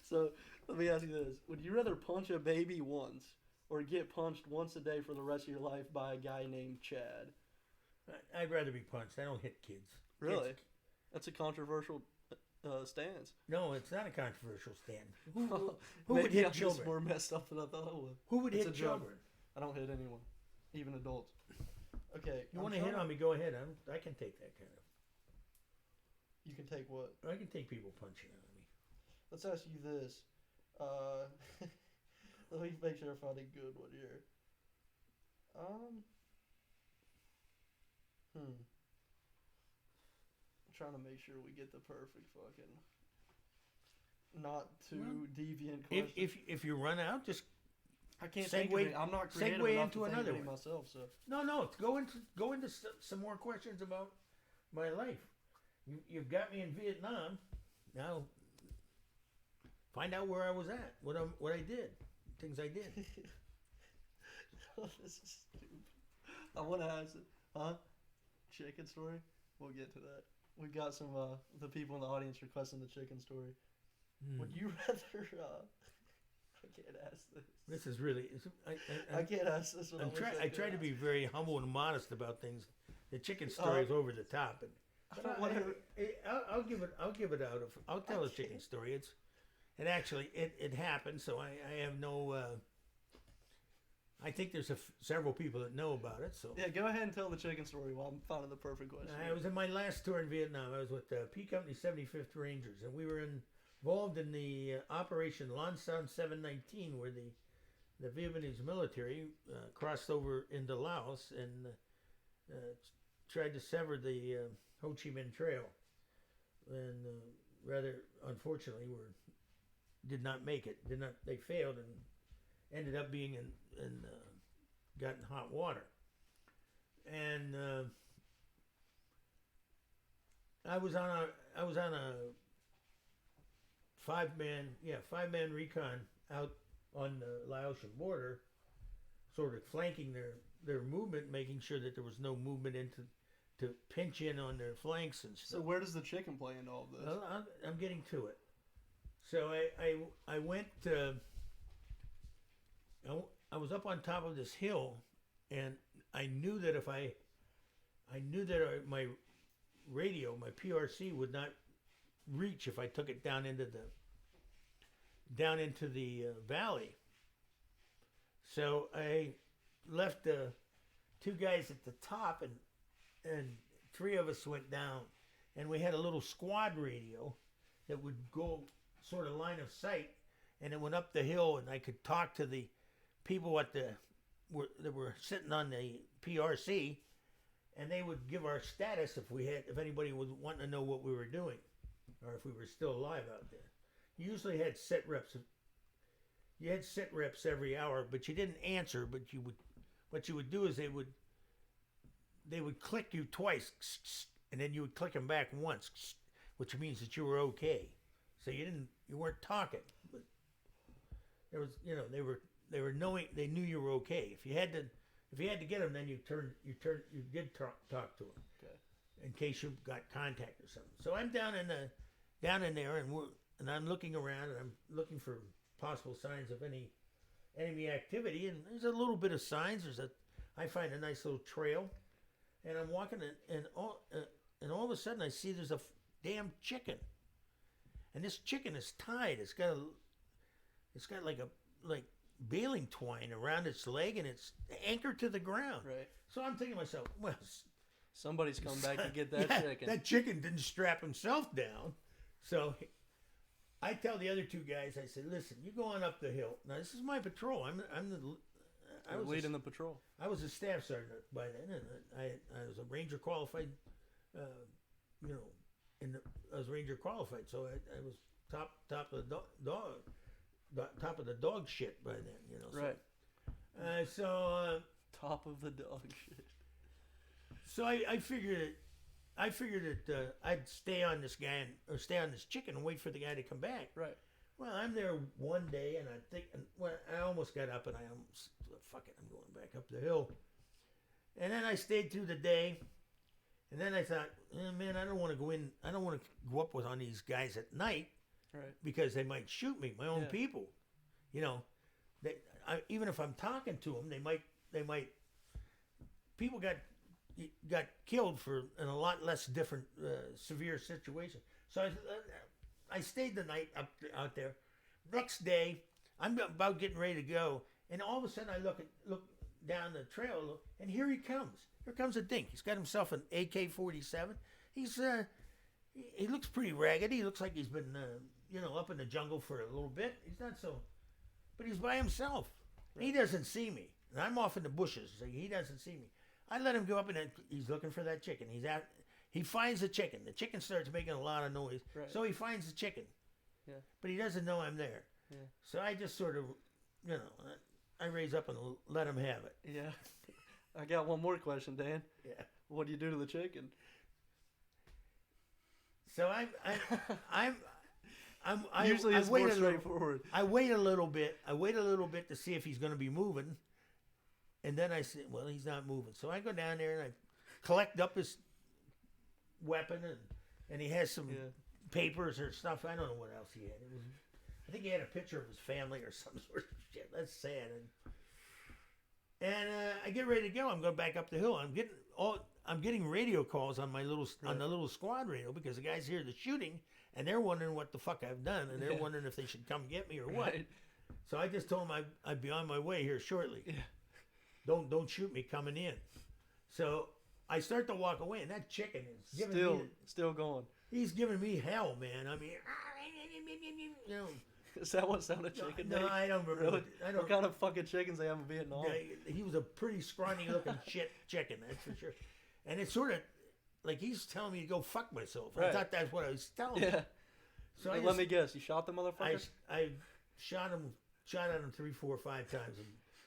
So let me ask you this: would you rather punch a baby once, or get punched once a day for the rest of your life by a guy named Chad? I'd rather be punched. I don't hit kids. Really? Kids. That's a controversial stance. No, it's not a controversial stand. Who Maybe would hit I'm children? just more messed up than I thought I would. Who would It's hit a joke. children? I don't hit anyone, even adults. Okay. You want to hit on me? Go ahead. I can take that kind of. You can take what? I can take people punching on me. Let's ask you this. Let me make sure I find a good one here. I'm trying to make sure we get the perfect fucking, not too deviant question. If you run out, just I can't think of it. I'm not creative segue enough into to think another of any one. myself. So no. Go into some more questions about my life. You've got me in Vietnam. Now, find out where I was at, what I did, things I did. This is stupid. I want to ask it. Chicken story? We'll get to that. We got some the people in the audience requesting the chicken story. Would you rather can't ask this. This is really. I can't ask this one. I try to be very humble and modest about things. The chicken story is over the top, I'll give it out. I'll tell a chicken story. It happened. So I have no. I think there's several people that know about it. So yeah, go ahead and tell the chicken story while I'm finding the perfect question. I was in my last tour in Vietnam. I was with P Company 75th Rangers, and we were involved in the Operation Lansan 719, where the Vietnamese military crossed over into Laos and tried to sever the Ho Chi Minh Trail, and rather unfortunately did not make it. They failed and ended up being in got in hot water. And I was on a five-man recon out on the Laotian border, sort of flanking their movement, making sure that there was no movement to pinch in on their flanks and stuff. So where does the chicken play into all of this? Well, I'm getting to it. So I went. I was up on top of this hill, and I knew that my radio, my PRC, would not reach if I took it down into the valley. So I left two guys at the top, and three of us went down, and we had a little squad radio that would go sort of line of sight, and it went up the hill, and I could talk to the people that were sitting on the PRC, and they would give our status if anybody was wanting to know what we were doing, or if we were still alive out there. You usually had sit reps. You had sit reps every hour, but you didn't answer. But what you would do is they would click you twice, and then you would click them back once, which means that you were okay. So you weren't talking, but there was, they were knowing, they knew you were okay. If you had to get them, then you did talk to them, okay, in case you got contact or something. So I'm down in there, and I'm looking around, and I'm looking for possible signs of any enemy activity, and there's a little bit of signs. I find a nice little trail, and I'm walking, and all of a sudden I see there's a damn chicken, and this chicken is tied. It's got like baling twine around its leg, and it's anchored to the ground. Right. So I'm thinking to myself, well, somebody's come back to get that chicken. That chicken didn't strap himself down. So I tell the other two guys, I said, listen, you go on up the hill. Now this is my patrol. I was leading the patrol. I was a staff sergeant by then, and I was a Ranger qualified. I was Ranger qualified, so I was top of the top of the dog shit by then, So, right. Top of the dog shit. So I figured that I'd stay on this guy or stay on this chicken and wait for the guy to come back. Right. Well, I'm there one day, and I almost got up, and I almost, fuck it, I'm going back up the hill. And then I stayed through the day, and then I thought, man, I don't want to go in. I don't want to go up on these guys at night, right? Because they might shoot me, my own people. Even if I'm talking to them, they might. People got killed in a lot less different severe situation. So I stayed the night out there. Next day, I'm about getting ready to go, and all of a sudden I look down the trail, and here he comes. Here comes a dink. He's got himself an AK-47. He looks pretty ragged. He looks like he's been up in the jungle for a little bit. He's not so, but he's by himself. Right. He doesn't see me, and I'm off in the bushes, so he doesn't see me. I let him go up, and he's looking for that chicken. He finds the chicken. The chicken starts making a lot of noise, right. So he finds the chicken. Yeah. But he doesn't know I'm there. Yeah. So I just sort of, I raise up and let him have it. Yeah. I got one more question, Dan. Yeah. What do you do to the chicken? So I'm usually it's more straightforward. I wait a little bit. To see if he's going to be moving, and then I say, well, he's not moving. So I go down there and I collect up his weapon, and he has some papers or stuff. I don't know what else he had. I think he had a picture of his family or some sort of shit. That's sad. And I get ready to go. I'm going back up the hill. I'm getting radio calls on my on the little squad radio because the guys hear the shooting and they're wondering what the fuck I've done and they're wondering if they should come get me or what. Right. So I just told them I'd be on my way here shortly. Yeah. Don't shoot me coming in. So I start to walk away, and that chicken is giving still going. He's giving me hell, man. I mean, you know. Is that what sounded chicken? No, I don't remember. Really? What kind of fucking chickens they have in Vietnam? Yeah, he was a pretty scrawny looking chicken, that's for sure. And it's sort of like he's telling me to go fuck myself. Right. I thought that's what I was telling him. Yeah. So let me guess. You shot the motherfucker? I shot at him 3, 4, 5 times.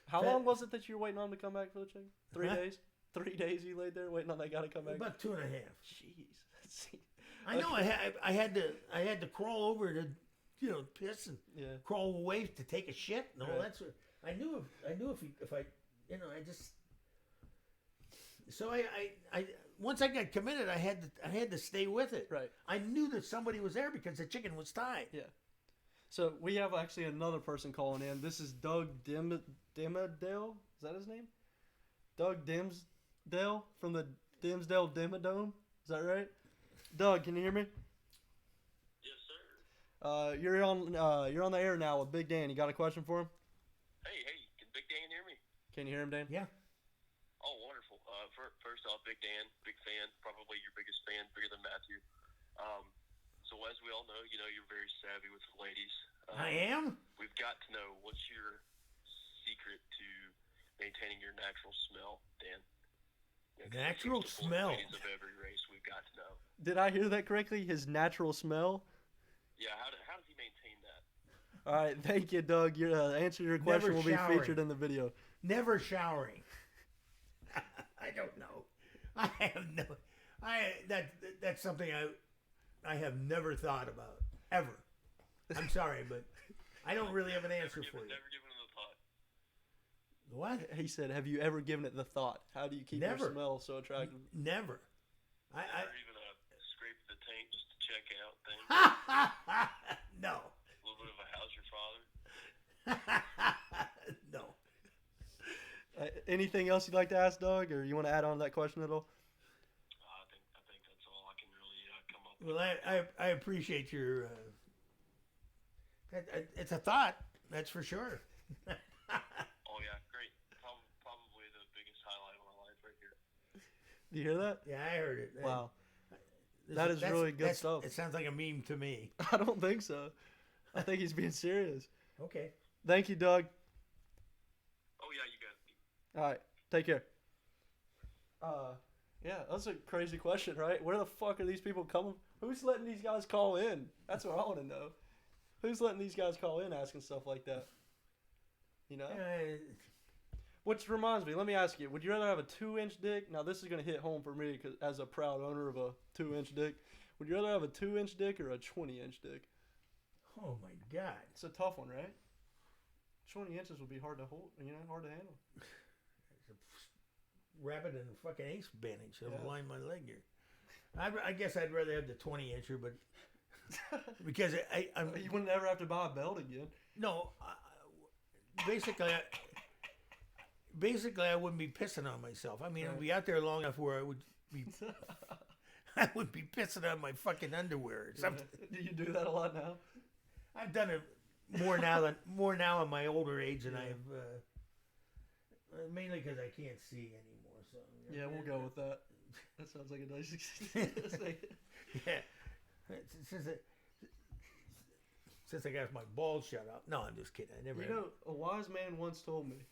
How long was it that you were waiting on him to come back for the chicken? 3 Huh? days? 3 days you laid there waiting on that guy to come back? About 2.5. Jeez. I know. I had to crawl over to, piss and crawl away to take a shit. No, Right. that's what I knew. If I just. So I once I got committed, I had to stay with it. Right. I knew that somebody was there because the chicken was tied. Yeah. So we have actually another person calling in. This is Doug Dimmadale. Is that his name? Doug Dimsdale from the Dimsdale Dimmadome. Is that right? Doug, can you hear me? Yes, sir. You're on the air now with Big Dan. You got a question for him? Hey, can Big Dan hear me? Can you hear him, Dan? Yeah. Oh, wonderful. First off, Big Dan, big fan, probably your biggest fan, bigger than Matthew. So as we all know, you're very savvy with the ladies. I am? We've got to know what's your secret to maintaining your natural smell, Dan. Natural It's the smell? ladies of every race, we've got to know. Did I hear that correctly? His natural smell? Yeah, how does he maintain that? All right, thank you, Doug. Your answer to your question will be showering. featured in the video. Never showering. I don't know. I have no. That's something I have never thought about ever. I'm sorry, but I don't really have an answer for you. Never given it a thought. What? He said, "Have you ever given it the thought? How do you keep Never. your smell so attractive?" Never. Or even scrape the tank just to check out things. No. A little bit of a how's your father? No. Anything else you'd like to ask, Doug, or you want to add on to that question at all? I think that's all I can really come up with. Well, I appreciate your. It's a thought, that's for sure. Oh yeah, great. Probably the biggest highlight of my life right here. Do you hear that? Yeah, I heard it. Wow. That is really good stuff. It sounds like a meme to me. I don't think so. I think he's being serious. Okay. Thank you, Doug. Oh yeah, you got it. All right, take care. Yeah, that's a crazy question, right? Where the fuck are these people coming? Who's letting these guys call in? That's what I want to know. Who's letting these guys call in asking stuff like that? You know? Which reminds me, let me ask you, would you rather have a 2-inch dick? Now, this is going to hit home for me as a proud owner of a 2-inch dick. Would you rather have a 2-inch dick or a 20-inch dick? Oh, my God. It's a tough one, right? 20 inches would be hard to hold, hard to handle. Wrap it in a fucking ace bandage. It'll Yeah. line my leg here. I guess I'd rather have the 20-incher, but because I'm You wouldn't ever have to buy a belt again. no. Basically, I wouldn't be pissing on myself. I mean, I'd be out there long enough where I would be pissing on my fucking underwear or something. Do you do that a lot now? I've done it more now in my older age than I have. Mainly because I can't see anymore. So Yeah, we'll go with that. That sounds like a nice thing. Yeah. Since I got my balls shut up. No, I'm just kidding. I never. A wise man once told me,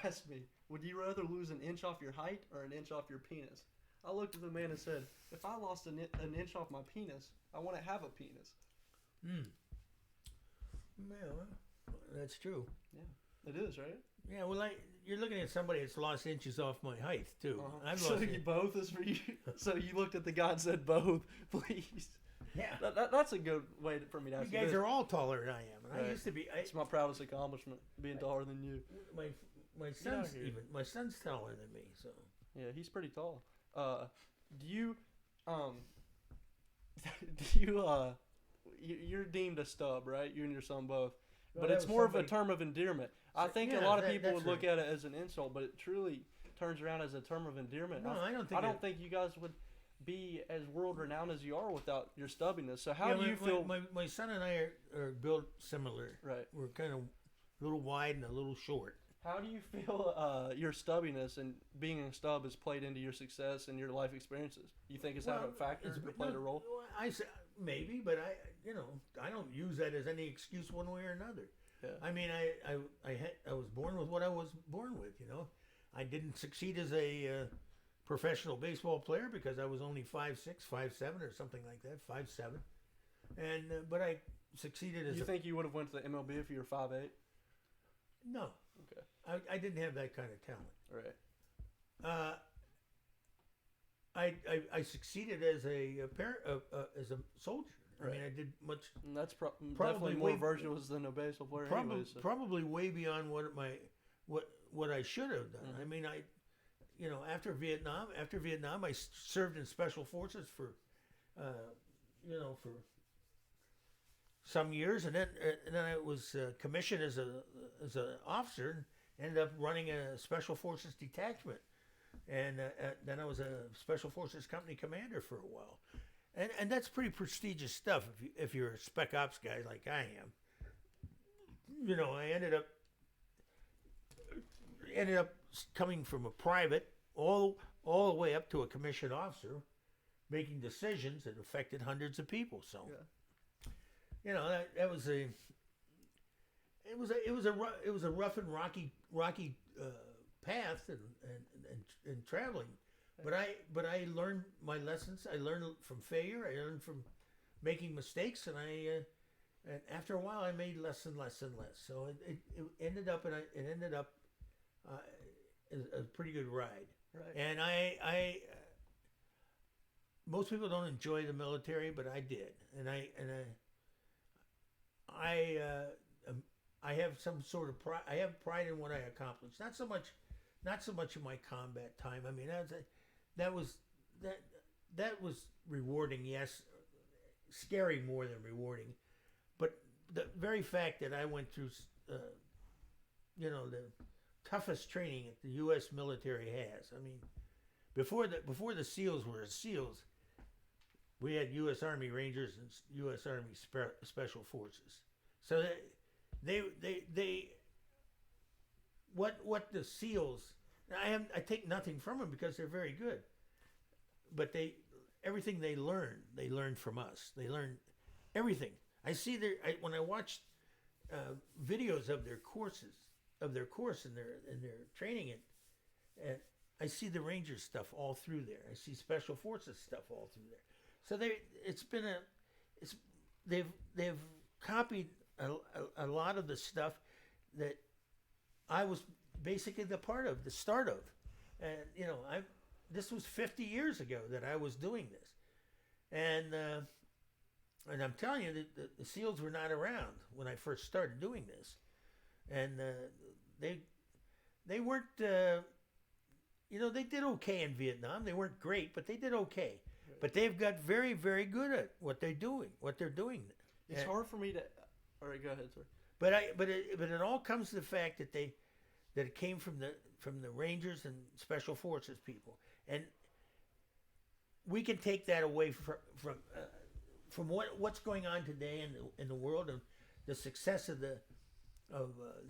asked me, would you rather lose an inch off your height or an inch off your penis? I looked at the man and said, if I lost an inch off my penis, I want to have a penis. Yeah, well, that's true. Yeah, it is, right? Yeah, well, you're looking at somebody that's lost inches off my height too. I've So lost you both is for you. So you looked at the guy and said both, please. Yeah. That's a good way for me to ask You guys are all taller than I am, and Right. I used to be. It's my proudest accomplishment, being taller than you. My son's taller than me, so. Yeah, he's pretty tall. Do you you're deemed a stub, right? You and your son both. Well, But that it's was more of a somebody- term of endearment. I think a yeah, lot of that- people would that's look right. at it as an insult, but it truly turns around as a term of endearment. No, I don't think. I don't think you guys would be as world renowned as you are without your stubbiness. So how do you feel? My son and I are built similar. Right. We're kind of a little wide and a little short. How do you feel your stubbiness and being a stub has played into your success and your life experiences? You think it's had a factor or played a role? I say maybe, but I don't use that as any excuse one way or another. Yeah. I mean, I was born with what I was born with. I didn't succeed as a professional baseball player because I was only 5'6", 5'7", or something like that, 5'7", and but I succeeded as. You think you would have went to the MLB if you were 5'8"? No. Okay. I didn't have that kind of talent. Right. I succeeded as a as a soldier. I mean, I did much. And that's Probably definitely more way- virtuous than a baseball player. Probably, Anyways, so. probably way beyond what I should have done. Mhm. I mean, after Vietnam, I served in special forces for some years, and then I was commissioned as an officer, and ended up running a special forces detachment, and then I was a special forces company commander for a while, and that's pretty prestigious stuff if you're a spec ops guy like I am. I ended up coming from a private all the way up to a commissioned officer, making decisions that affected hundreds of people. So, that was it was a rough and rocky path and traveling, but I learned my lessons. I learned from failure. I learned from making mistakes, and and after a while I made less and less and less. So it ended up a pretty good ride. Right. And most people don't enjoy the military, but I did, and I have some sort of pride. I have pride in what I accomplished. Not so much in my combat time. I mean, that was rewarding. Yes, scary more than rewarding, but the very fact that I went through, the toughest training that the U.S. military has. I mean, before the SEALs were SEALs, we had U.S. Army Rangers and U.S. Army Special Forces. So what the SEALs, I take nothing from them because they're very good, but everything they learned from us. They learned everything. I see when I watch videos of their course and their training, and I see the Rangers stuff all through there. I see Special Forces stuff all through there. So they've copied a lot of the stuff that I was basically the start of, and this was 50 years ago that I was doing this, and I'm telling you that the SEALs were not around when I first started doing this, and they weren't they did okay in Vietnam. They weren't great, but they did okay. Right. But they've got very, very good at what they're doing. It's hard for me to. All right, go ahead, sir. But it all comes to the fact that it came from the Rangers and Special Forces people, and we can take that away from what's going on today in the world, and the success of the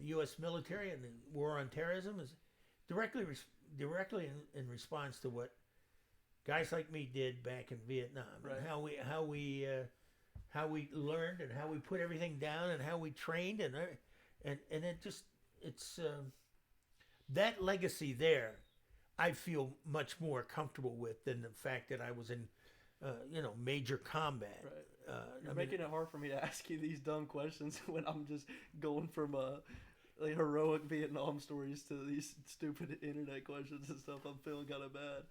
U.S. military and the war on terrorism is directly in response to what guys like me did back in Vietnam, right. And how we learned and how we put everything down and how we trained and it's that legacy there. I feel much more comfortable with than the fact that I was in major combat. Right. You're making it hard for me to ask you these dumb questions when I'm just going from heroic Vietnam stories to these stupid internet questions and stuff. I'm feeling kind of bad.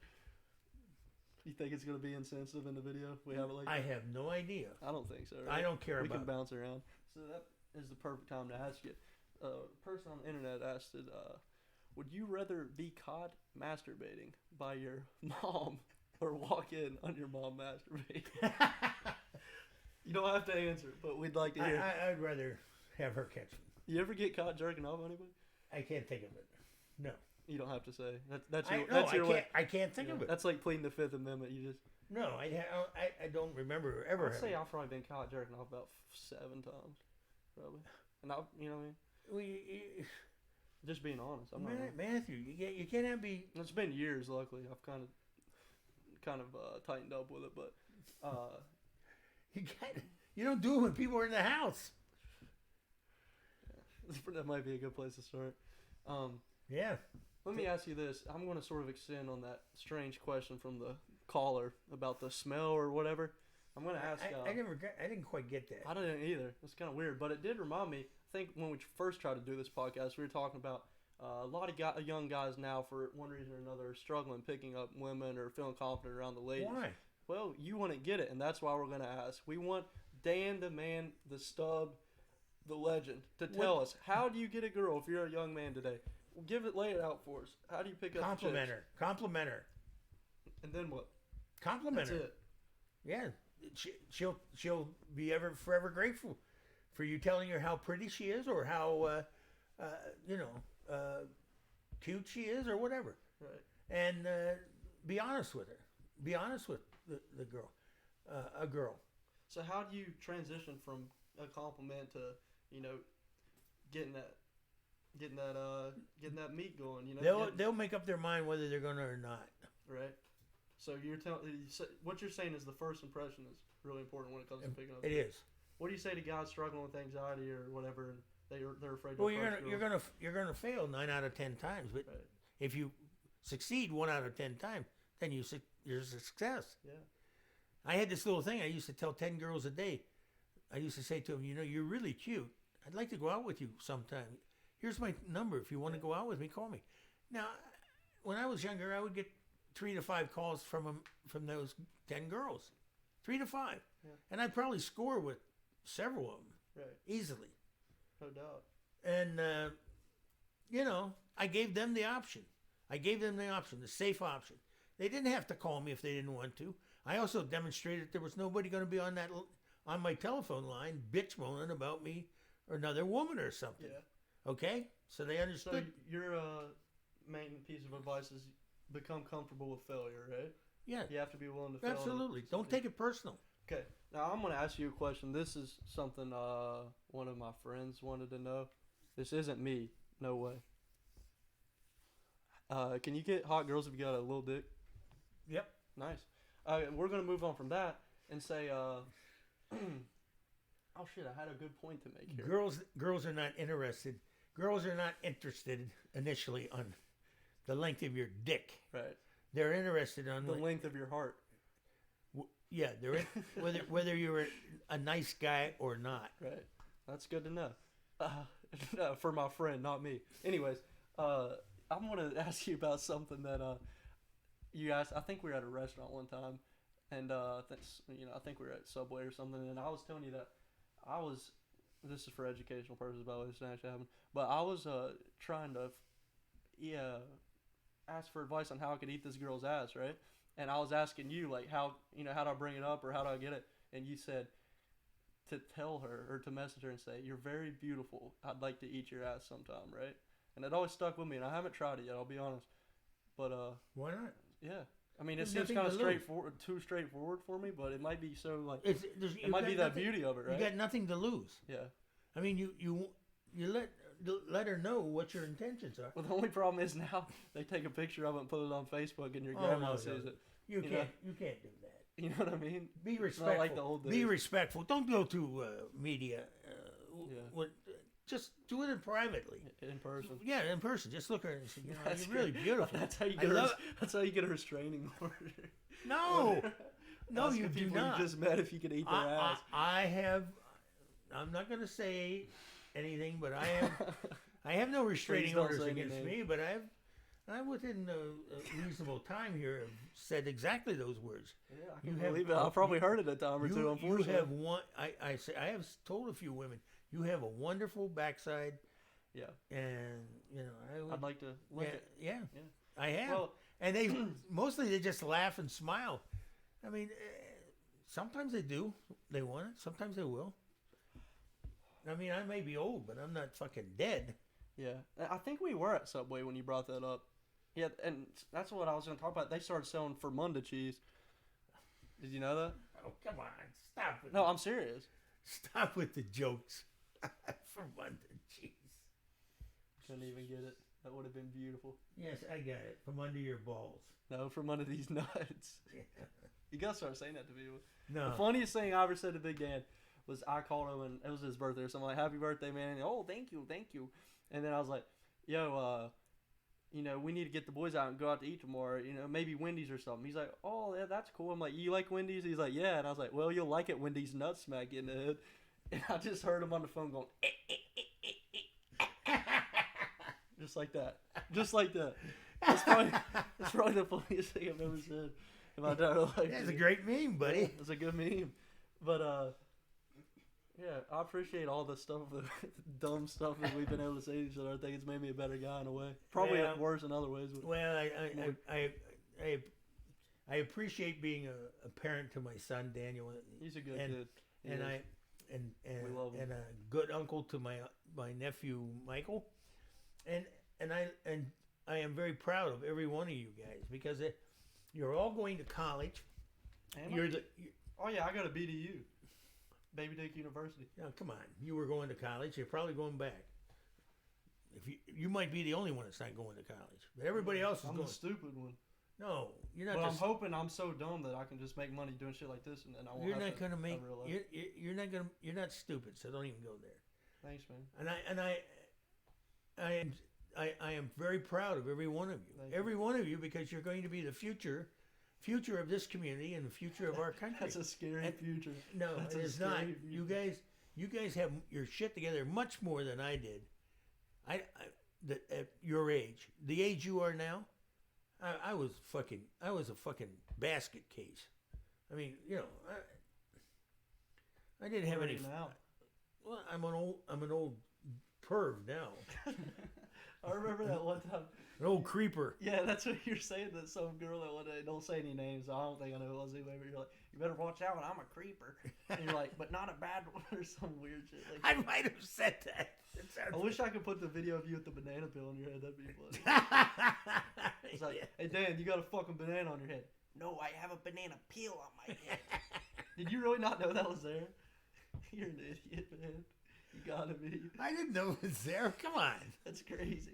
You think it's going to be insensitive in the video? We have it like that? I have no idea. I don't think so. Right? I don't care we about can bounce around. So that is the perfect time to ask you. A person on the internet asked it, would you rather be caught masturbating by your mom or walk in on your mom masturbating? You don't have to answer, but we'd like to hear. I'd rather have her catch me. You ever get caught jerking off anybody? I can't think of it. No. You don't have to say. That's your way. I can't think of it. That's like pleading the Fifth Amendment. You just. No, I don't remember ever. I'd say I've probably been caught jerking off about 7 times, probably. And you know what I mean? Just being honest. I'm not. Matthew, you can't be. It's been years. Luckily, I've kind of tightened up with it, but you don't do it when people are in the house. Yeah. That might be a good place to start. Yeah. Let me ask you this. I'm going to sort of extend on that strange question from the caller about the smell or whatever. I'm going to ask. I didn't quite get that. I didn't either. It's kind of weird, but it did remind me. I think when we first tried to do this podcast, we were talking about a lot of young guys now, for one reason or another, are struggling picking up women or feeling confident around the ladies. Why? Well, you wouldn't get it, and that's why we're going to ask. We want Dan, the man, the stub, the legend, to tell us, how do you get a girl if you're a young man today? Lay it out for us. How do you pick up Compliment her. And then what? Compliment her. That's it. Yeah. She'll be forever grateful for you telling her how pretty she is, or how cute she is, or whatever. Right. And be honest with her. Be honest with the girl. A girl. So how do you transition from a compliment to, getting that meat going? They'll make up their mind whether they're gonna or not. Right. So what you're saying is the first impression is really important when it comes to picking up. It is. What do you say to guys struggling with anxiety or whatever, and they're afraid to? Well, you're gonna fail 9 out of 10 times, but right. if you succeed 1 out of 10 times, then you're a success. Yeah. I had this little thing I used to tell 10 girls a day. I used to say to them, you're really cute. I'd like to go out with you sometime. Here's my number. If you want to go out with me, call me. Now, when I was younger, I would get 3 to 5 calls from those 10 girls. 3 to 5. Yeah. And I'd probably score with several of them. Right. Easily. No doubt. And, I gave them the option. The safe option. They didn't have to call me if they didn't want to. I also demonstrated there was nobody going to be on my telephone line bitch moaning about me or another woman or something. Yeah. Okay? So they understood. So your main piece of advice is become comfortable with failure, right? Yeah. You have to be willing to fail. Absolutely. Don't take it personal. Okay. Now I'm going to ask you a question. This is something one of my friends wanted to know. This isn't me. No way. Can you get hot girls if you got a little dick? Yep. Nice. We're going to move on from that and say, oh shit, I had a good point to make here. Girls are not interested. Girls are not interested initially on the length of your dick. Right. They're interested on the length of your heart. Yeah, they're whether you're a nice guy or not. Right. That's good to know. For my friend, not me. Anyways, I'm going to ask you about something that you asked. I think we were at a restaurant one time, and I think we were at Subway or something, and I was telling you that this is for educational purposes, by the way, this didn't actually happen, but I was trying to ask for advice on how I could eat this girl's ass, right? And I was asking you, like, how do I bring it up or how do I get it? And you said to tell her or to message her and say, "You're very beautiful. I'd like to eat your ass sometime," right? And it always stuck with me, and I haven't tried it yet, I'll be honest. But why not? Yeah. I mean, it seems kind of too straightforward for me, but it might be so, like, it might be the beauty of it, right? You got nothing to lose. Yeah. I mean, you let her know what your intentions are. Well, the only problem is now they take a picture of it and put it on Facebook, and your grandma sees it. You can't do that. You know what I mean? Be respectful. Not like the old days. Be respectful. Don't go to media. Yeah. Just do it privately. In person. Yeah, in person. Just look at her and say, you're really beautiful. That's how you get a restraining order. No. No, you do people not. You just met if you could eat their ass. I'm not going to say anything, but I have no restraining orders against me, but I within a reasonable time here have said exactly those words. Yeah, I can believe it. I've probably heard it a time or two, unfortunately. You have one. I have told a few women, you have a wonderful backside. Yeah. And I'd like to lick it. Yeah. I have. Well, and they mostly just laugh and smile. I mean, sometimes they do. They want it. Sometimes they will. I mean, I may be old, but I'm not fucking dead. Yeah, I think we were at Subway when you brought that up. Yeah, and that's what I was going to talk about. They started selling Fermunda cheese. Did you know that? Oh, come on. Stop with No, I'm serious. Stop with the jokes. Fermunda cheese. Couldn't even get it. That would have been beautiful. Yes, I got it. From under your balls. No, from under these nuts. Yeah. You got to start saying that to people. No. The funniest thing I ever said to Big Dan was I called him, and it was his birthday or something. Like, happy birthday, man. And, oh, thank you. And then I was like, yo, you know, we need to get the boys out and go out to eat tomorrow. You know, maybe Wendy's or something. He's like, oh, yeah, that's cool. I'm like, you like Wendy's? He's like, yeah. And I was like, well, you'll like it when these nuts smack you in the head. And I just heard him on the phone going, just like that. Just like that. That's probably the funniest thing I've ever said in my entire life. That's a great meme, buddy. It's a good meme. But, yeah, I appreciate all the stuff, the dumb stuff that we've been able to say to each other. I think it's made me a better guy in a way. Probably Well, worse in other ways. But Well, I appreciate being a parent to my son Daniel. he's a good and, kid. He and is. and We love him. and a good uncle to my nephew Michael, and I am very proud of every one of you guys because you're all going to college. Am I? Oh, yeah, I got a BDU. Baby Dick University. Now, come on, you were going to college. You're probably going back. If you might be the only one that's not going to college, but everybody else is I'm going. the stupid one. No, you're not. But I'm just, hoping I'm so dumb that I can just make money doing shit like this, and I won't you're have not to going to make. ever realize. You're not stupid. So don't even go there. Thanks, man. And I am very proud of every one of you. Thank you. Every one of you, because you're going to be the future of this community and the future of our country. That's a scary And- future. No, That's it a is not. scary You future. guys have your shit together much more than I did. At your age, the age you are now, I was a fucking basket case. I mean, you know, I didn't have Where are any. you now? Well, I'm an old perv now, I remember that one time. an old creeper. Yeah, that's what you're saying to some girl that one day. Don't say any names. I don't think I know who it was anyway. But you're like, you better watch out. I'm a creeper. And you're like, but not a bad one or some weird shit. Like, I might have said that. I wish I could put the video of you with the banana peel on your head. That'd be funny. It's like, hey Dan, you got a fucking banana on your head. No, I have a banana peel on my head. Did you really not know that was there? You're an idiot, man. You gotta be. I didn't know it was there. Come on. That's crazy.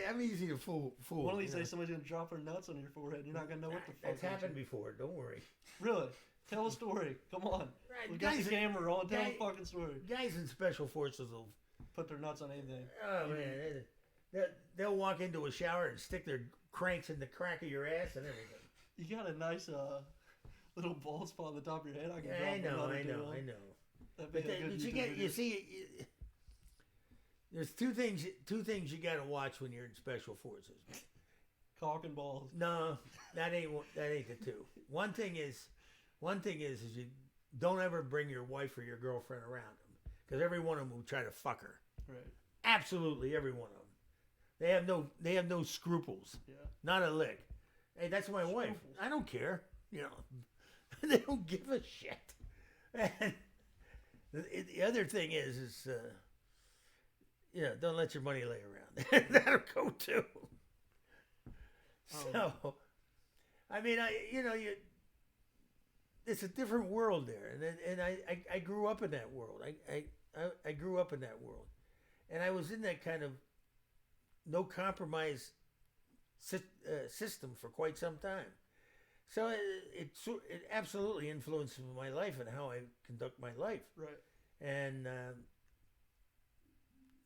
I'm easy to fool. One of these you know. days, somebody's gonna drop their nuts on your forehead. You're not gonna know what the fuck. That's happened before. Don't worry. Really? Tell a story. Come on. Right, We got the guys- camera on. Tell a guy- fucking story. Guys in special forces will. Put their nuts on anything. Oh man, they'll walk into a shower and stick their cranks in the crack of your ass and everything. You got a nice little bald spot on the top of your head. I can drop I know. another deal. That'd be But, a good but YouTube you get, video. you see, there's two things you got to watch when you're in special forces. Cock and balls. No, that ain't the two. One thing is you don't ever bring your wife or your girlfriend around them because every one of them will try to fuck her. Right. Absolutely, every one of them. They have no scruples. Yeah. Not a lick. Hey, that's my wife. Scruples. I don't care. You know, they don't give a shit. And the other thing is don't let your money lay around. That'll go too. So, I mean, it's a different world there, and I grew up in that world. I grew up in that world, and I was in that kind of no compromise system for quite some time. So it absolutely influences my life and how I conduct my life. Right. And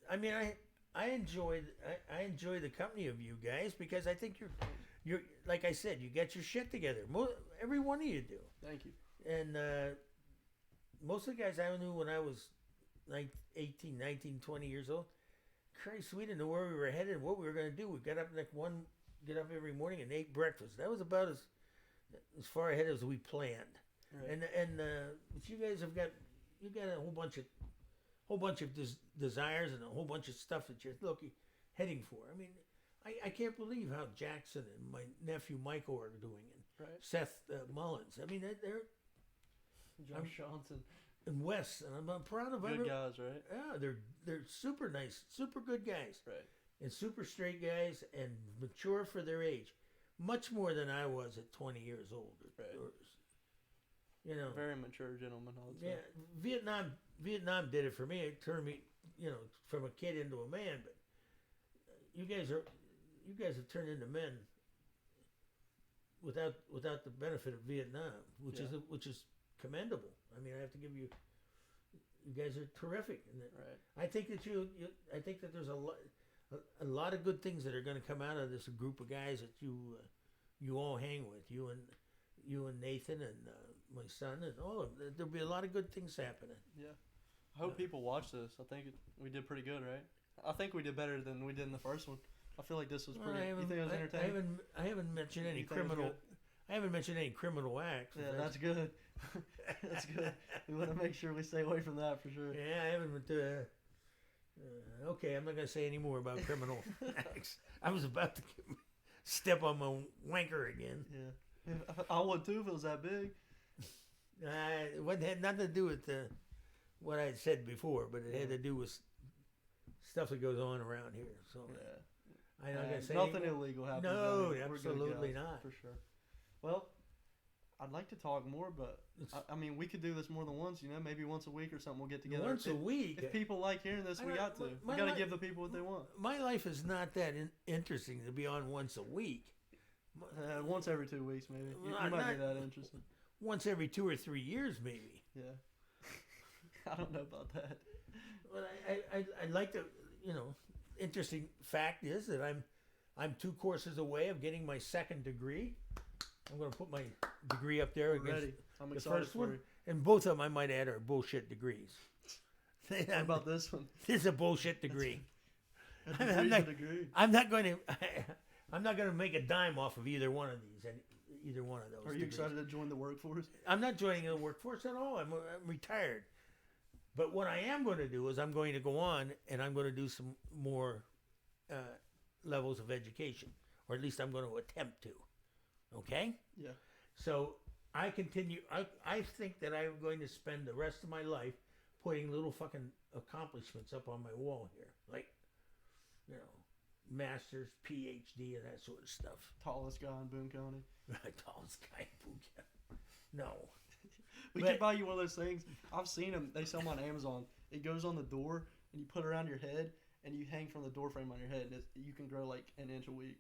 I mean, I enjoy the company of you guys because I think you're like I said, you get your shit together. Every one of you do. Thank you. And most of the guys I knew when I was 18, 19, 20 years old, Christ, we didn't know where we were headed and what we were going to do. We got up every morning and ate breakfast. That was about as far ahead as we planned. Right. But you guys have got a whole bunch of desires and a whole bunch of stuff that you're heading for. I mean, I can't believe how Jackson and my nephew Michael are doing, and Right. Seth Mullins. I mean, Josh Johnson. and Wes, and I'm proud of Good guys, right? Yeah, they're super nice, super good guys, Right. and super straight guys, and mature for their age, much more than I was at 20 years old. Right. You know, Very mature gentleman, I would say. yeah. Vietnam did it for me. It turned me, from a kid into a man. But you guys have turned into men without the benefit of Vietnam, which is commendable. I mean, I have to give you. You guys are terrific. And Right. I think that I think that there's a lot of good things that are going to come out of this group of guys that you all hang with. You and Nathan and my son and all of them. There'll be a lot of good things happening. Yeah. I hope people watch this. I think we did pretty good, right? I think we did better than we did in the first one. I feel like this was pretty. You think it was entertaining? I haven't mentioned any You think it was criminal. good? I haven't mentioned any criminal acts. Yeah, that's good. That's good. We want to make sure we stay away from that for sure. Yeah, I haven't. Okay, I'm not gonna say any more about criminal acts. I was about to step on my wanker again. Yeah. I would too if it was that big. It had nothing to do with what I had said before, but it had to do with stuff that goes on around here. So Yeah. I'm not gonna say nothing any more. illegal happens. No, I mean, we're good absolutely guys, not. for sure. Well, I'd like to talk more, but I mean, we could do this more than once. Maybe once a week or something. We'll get together. Once a week. If people like hearing this, we got to. We got to give the people what they want. My life is not that interesting to be on once a week. Once every 2 weeks, maybe. You Not- might be not- that interesting. Once every 2 or 3 years, maybe. Yeah. I don't know about that. But I'd like to, interesting fact is that I'm 2 courses away of getting my second degree. I'm going to put my degree up there We're against ready. I'm the excited first for one. you. And both of them, I might add, are bullshit degrees. How about this one? This is a bullshit degree. A I'm not- degree. I'm not going to make a dime off of either one of these, either one of those. Are you degrees. excited to join the workforce? I'm not joining the workforce at all. I'm retired. But what I am going to do is I'm going to go on and I'm going to do some more levels of education, or at least I'm going to attempt to. Okay? Yeah. So I continue. I think that I'm going to spend the rest of my life putting little fucking accomplishments up on my wall here, like master's, PhD, and that sort of stuff. Tallest guy in Boone County. Tallest guy in Boone County. No. We But- could buy you one of those things. I've seen them. They sell them on Amazon. It goes on the door, and you put it around your head, and you hang from the door frame on your head, and you can grow like an inch a week.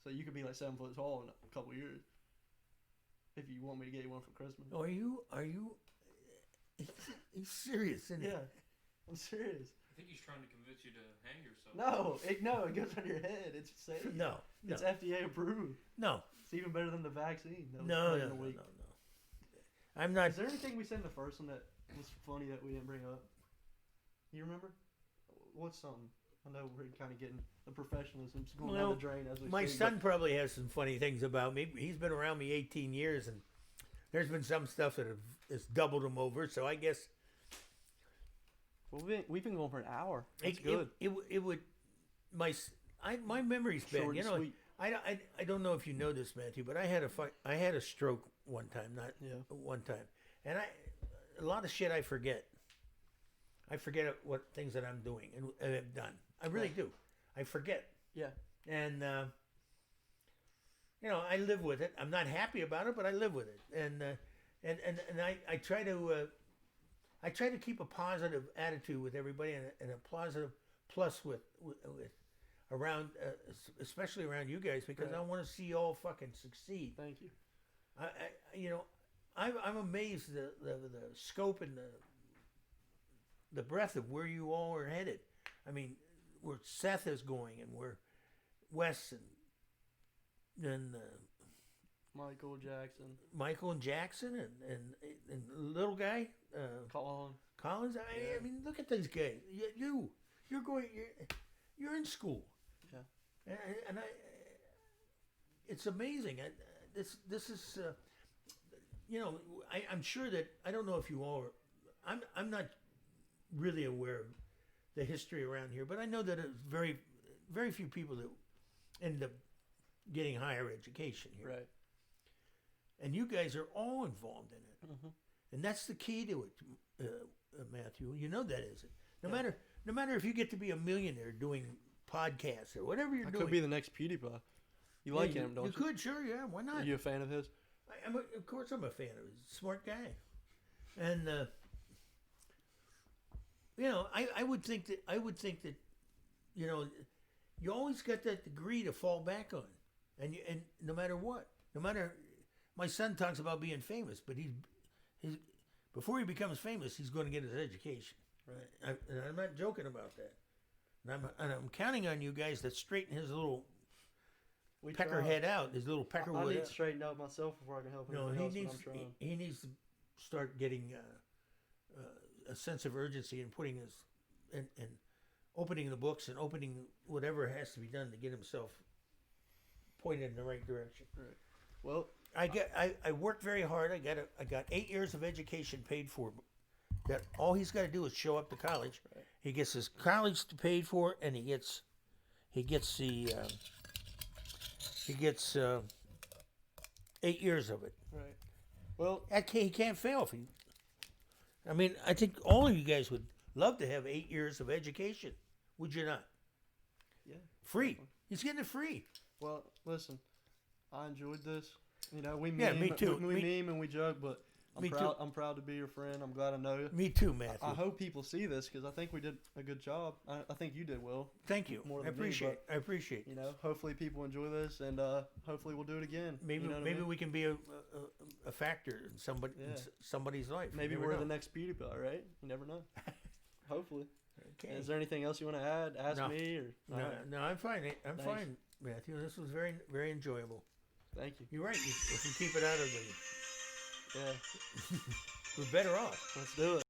So you could be like 7 foot tall in a couple years. If you want me to get you one for Christmas. Are you? He's serious, isn't he? Yeah, I'm serious. I think he's trying to convince you to hang yourself. No, it goes on your head. It's safe. No. It's FDA approved. No. It's even better than the vaccine. That was No. put No. in No. a week. No. I'm not. Is there anything we said in the first one that was funny that we didn't bring up? You remember? What's something? I know we're kind of getting the professionalism's going down the drain as we My speak, son probably has some funny things about me. He's been around me 18 years, and there's been some stuff that has doubled him over. So I guess Well, we've been going for an hour. That's good. It would my memory's been. Short and sweet. I don't know if you know this, Matthew, but I had a stroke one time, one time, and a lot of shit I forget. I forget what things that I'm doing and have done. I really do. I forget. Yeah. And I live with it. I'm not happy about it, but I live with it. And I try to keep a positive attitude with everybody and a positive plus with around, especially around you guys, because Right. I want to see you all fucking succeed. Thank you. I'm amazed the scope and the breadth of where you all are headed. I mean, where Seth is going and where Wes and Michael Jackson. Michael and Jackson and little guy Colin. Collins. I mean, look at these guys. You're in school. Yeah. And it's amazing. This is I'm sure that I don't know if you all are. I'm not really aware of the history around here, but I know that it's very, very few people that end up getting higher education here. Right. And you guys are all involved in it. Mm-hmm. and that's the key to it, Matthew. You know that is it. No Yeah. matter if you get to be a millionaire doing podcasts or whatever you're I doing. could be the next PewDiePie. You like him, don't you? You could, sure, yeah. Why not? Are you a fan of his? Of course, I'm a fan of him. He's a smart guy, and I would think that you always got that degree to fall back on, and no matter what, my son talks about being famous, but he's before he becomes famous, he's going to get his education. Right. And I'm not joking about that. And I'm counting on you guys to straighten his little pecker head out, his little peckerwood. I need out. to straighten out myself before I can help No, anyone he else. needs But I'm trying. he needs to start getting a sense of urgency and putting his and opening the books and opening whatever has to be done to get himself pointed in the right direction. Right. Well, I worked very hard. I got 8 years of education paid for. That all he's got to do is show up to college. Right. He gets his college paid for, and he gets 8 years of it. right. Well, He can't fail. I think all of you guys would love to have 8 years of education. Would you not? yeah. Free. Definitely. He's getting it free. Well, listen, I enjoyed this. We Yeah, meme, me too. We meme and we joke, but Me I'm proud. too. I'm proud to be your friend. I'm glad I know you. Me too, Matthew. I hope people see this because I think we did a good job. I think you did well. Thank you. more I than me, appreciate. I appreciate. Hopefully people enjoy this, and hopefully we'll do it again. Maybe You know what I maybe mean? we can be a factor in somebody's life. You Maybe never we're know. the next PewDiePie, right? You never know. Hopefully. Okay. Is there anything else you want to add? Ask No. me or No, all right. no, I'm fine. I'm Thanks. fine, Matthew. This was very, very enjoyable. Thank you. You're right. If we keep it out of the, Yeah. we're better off. Let's do it.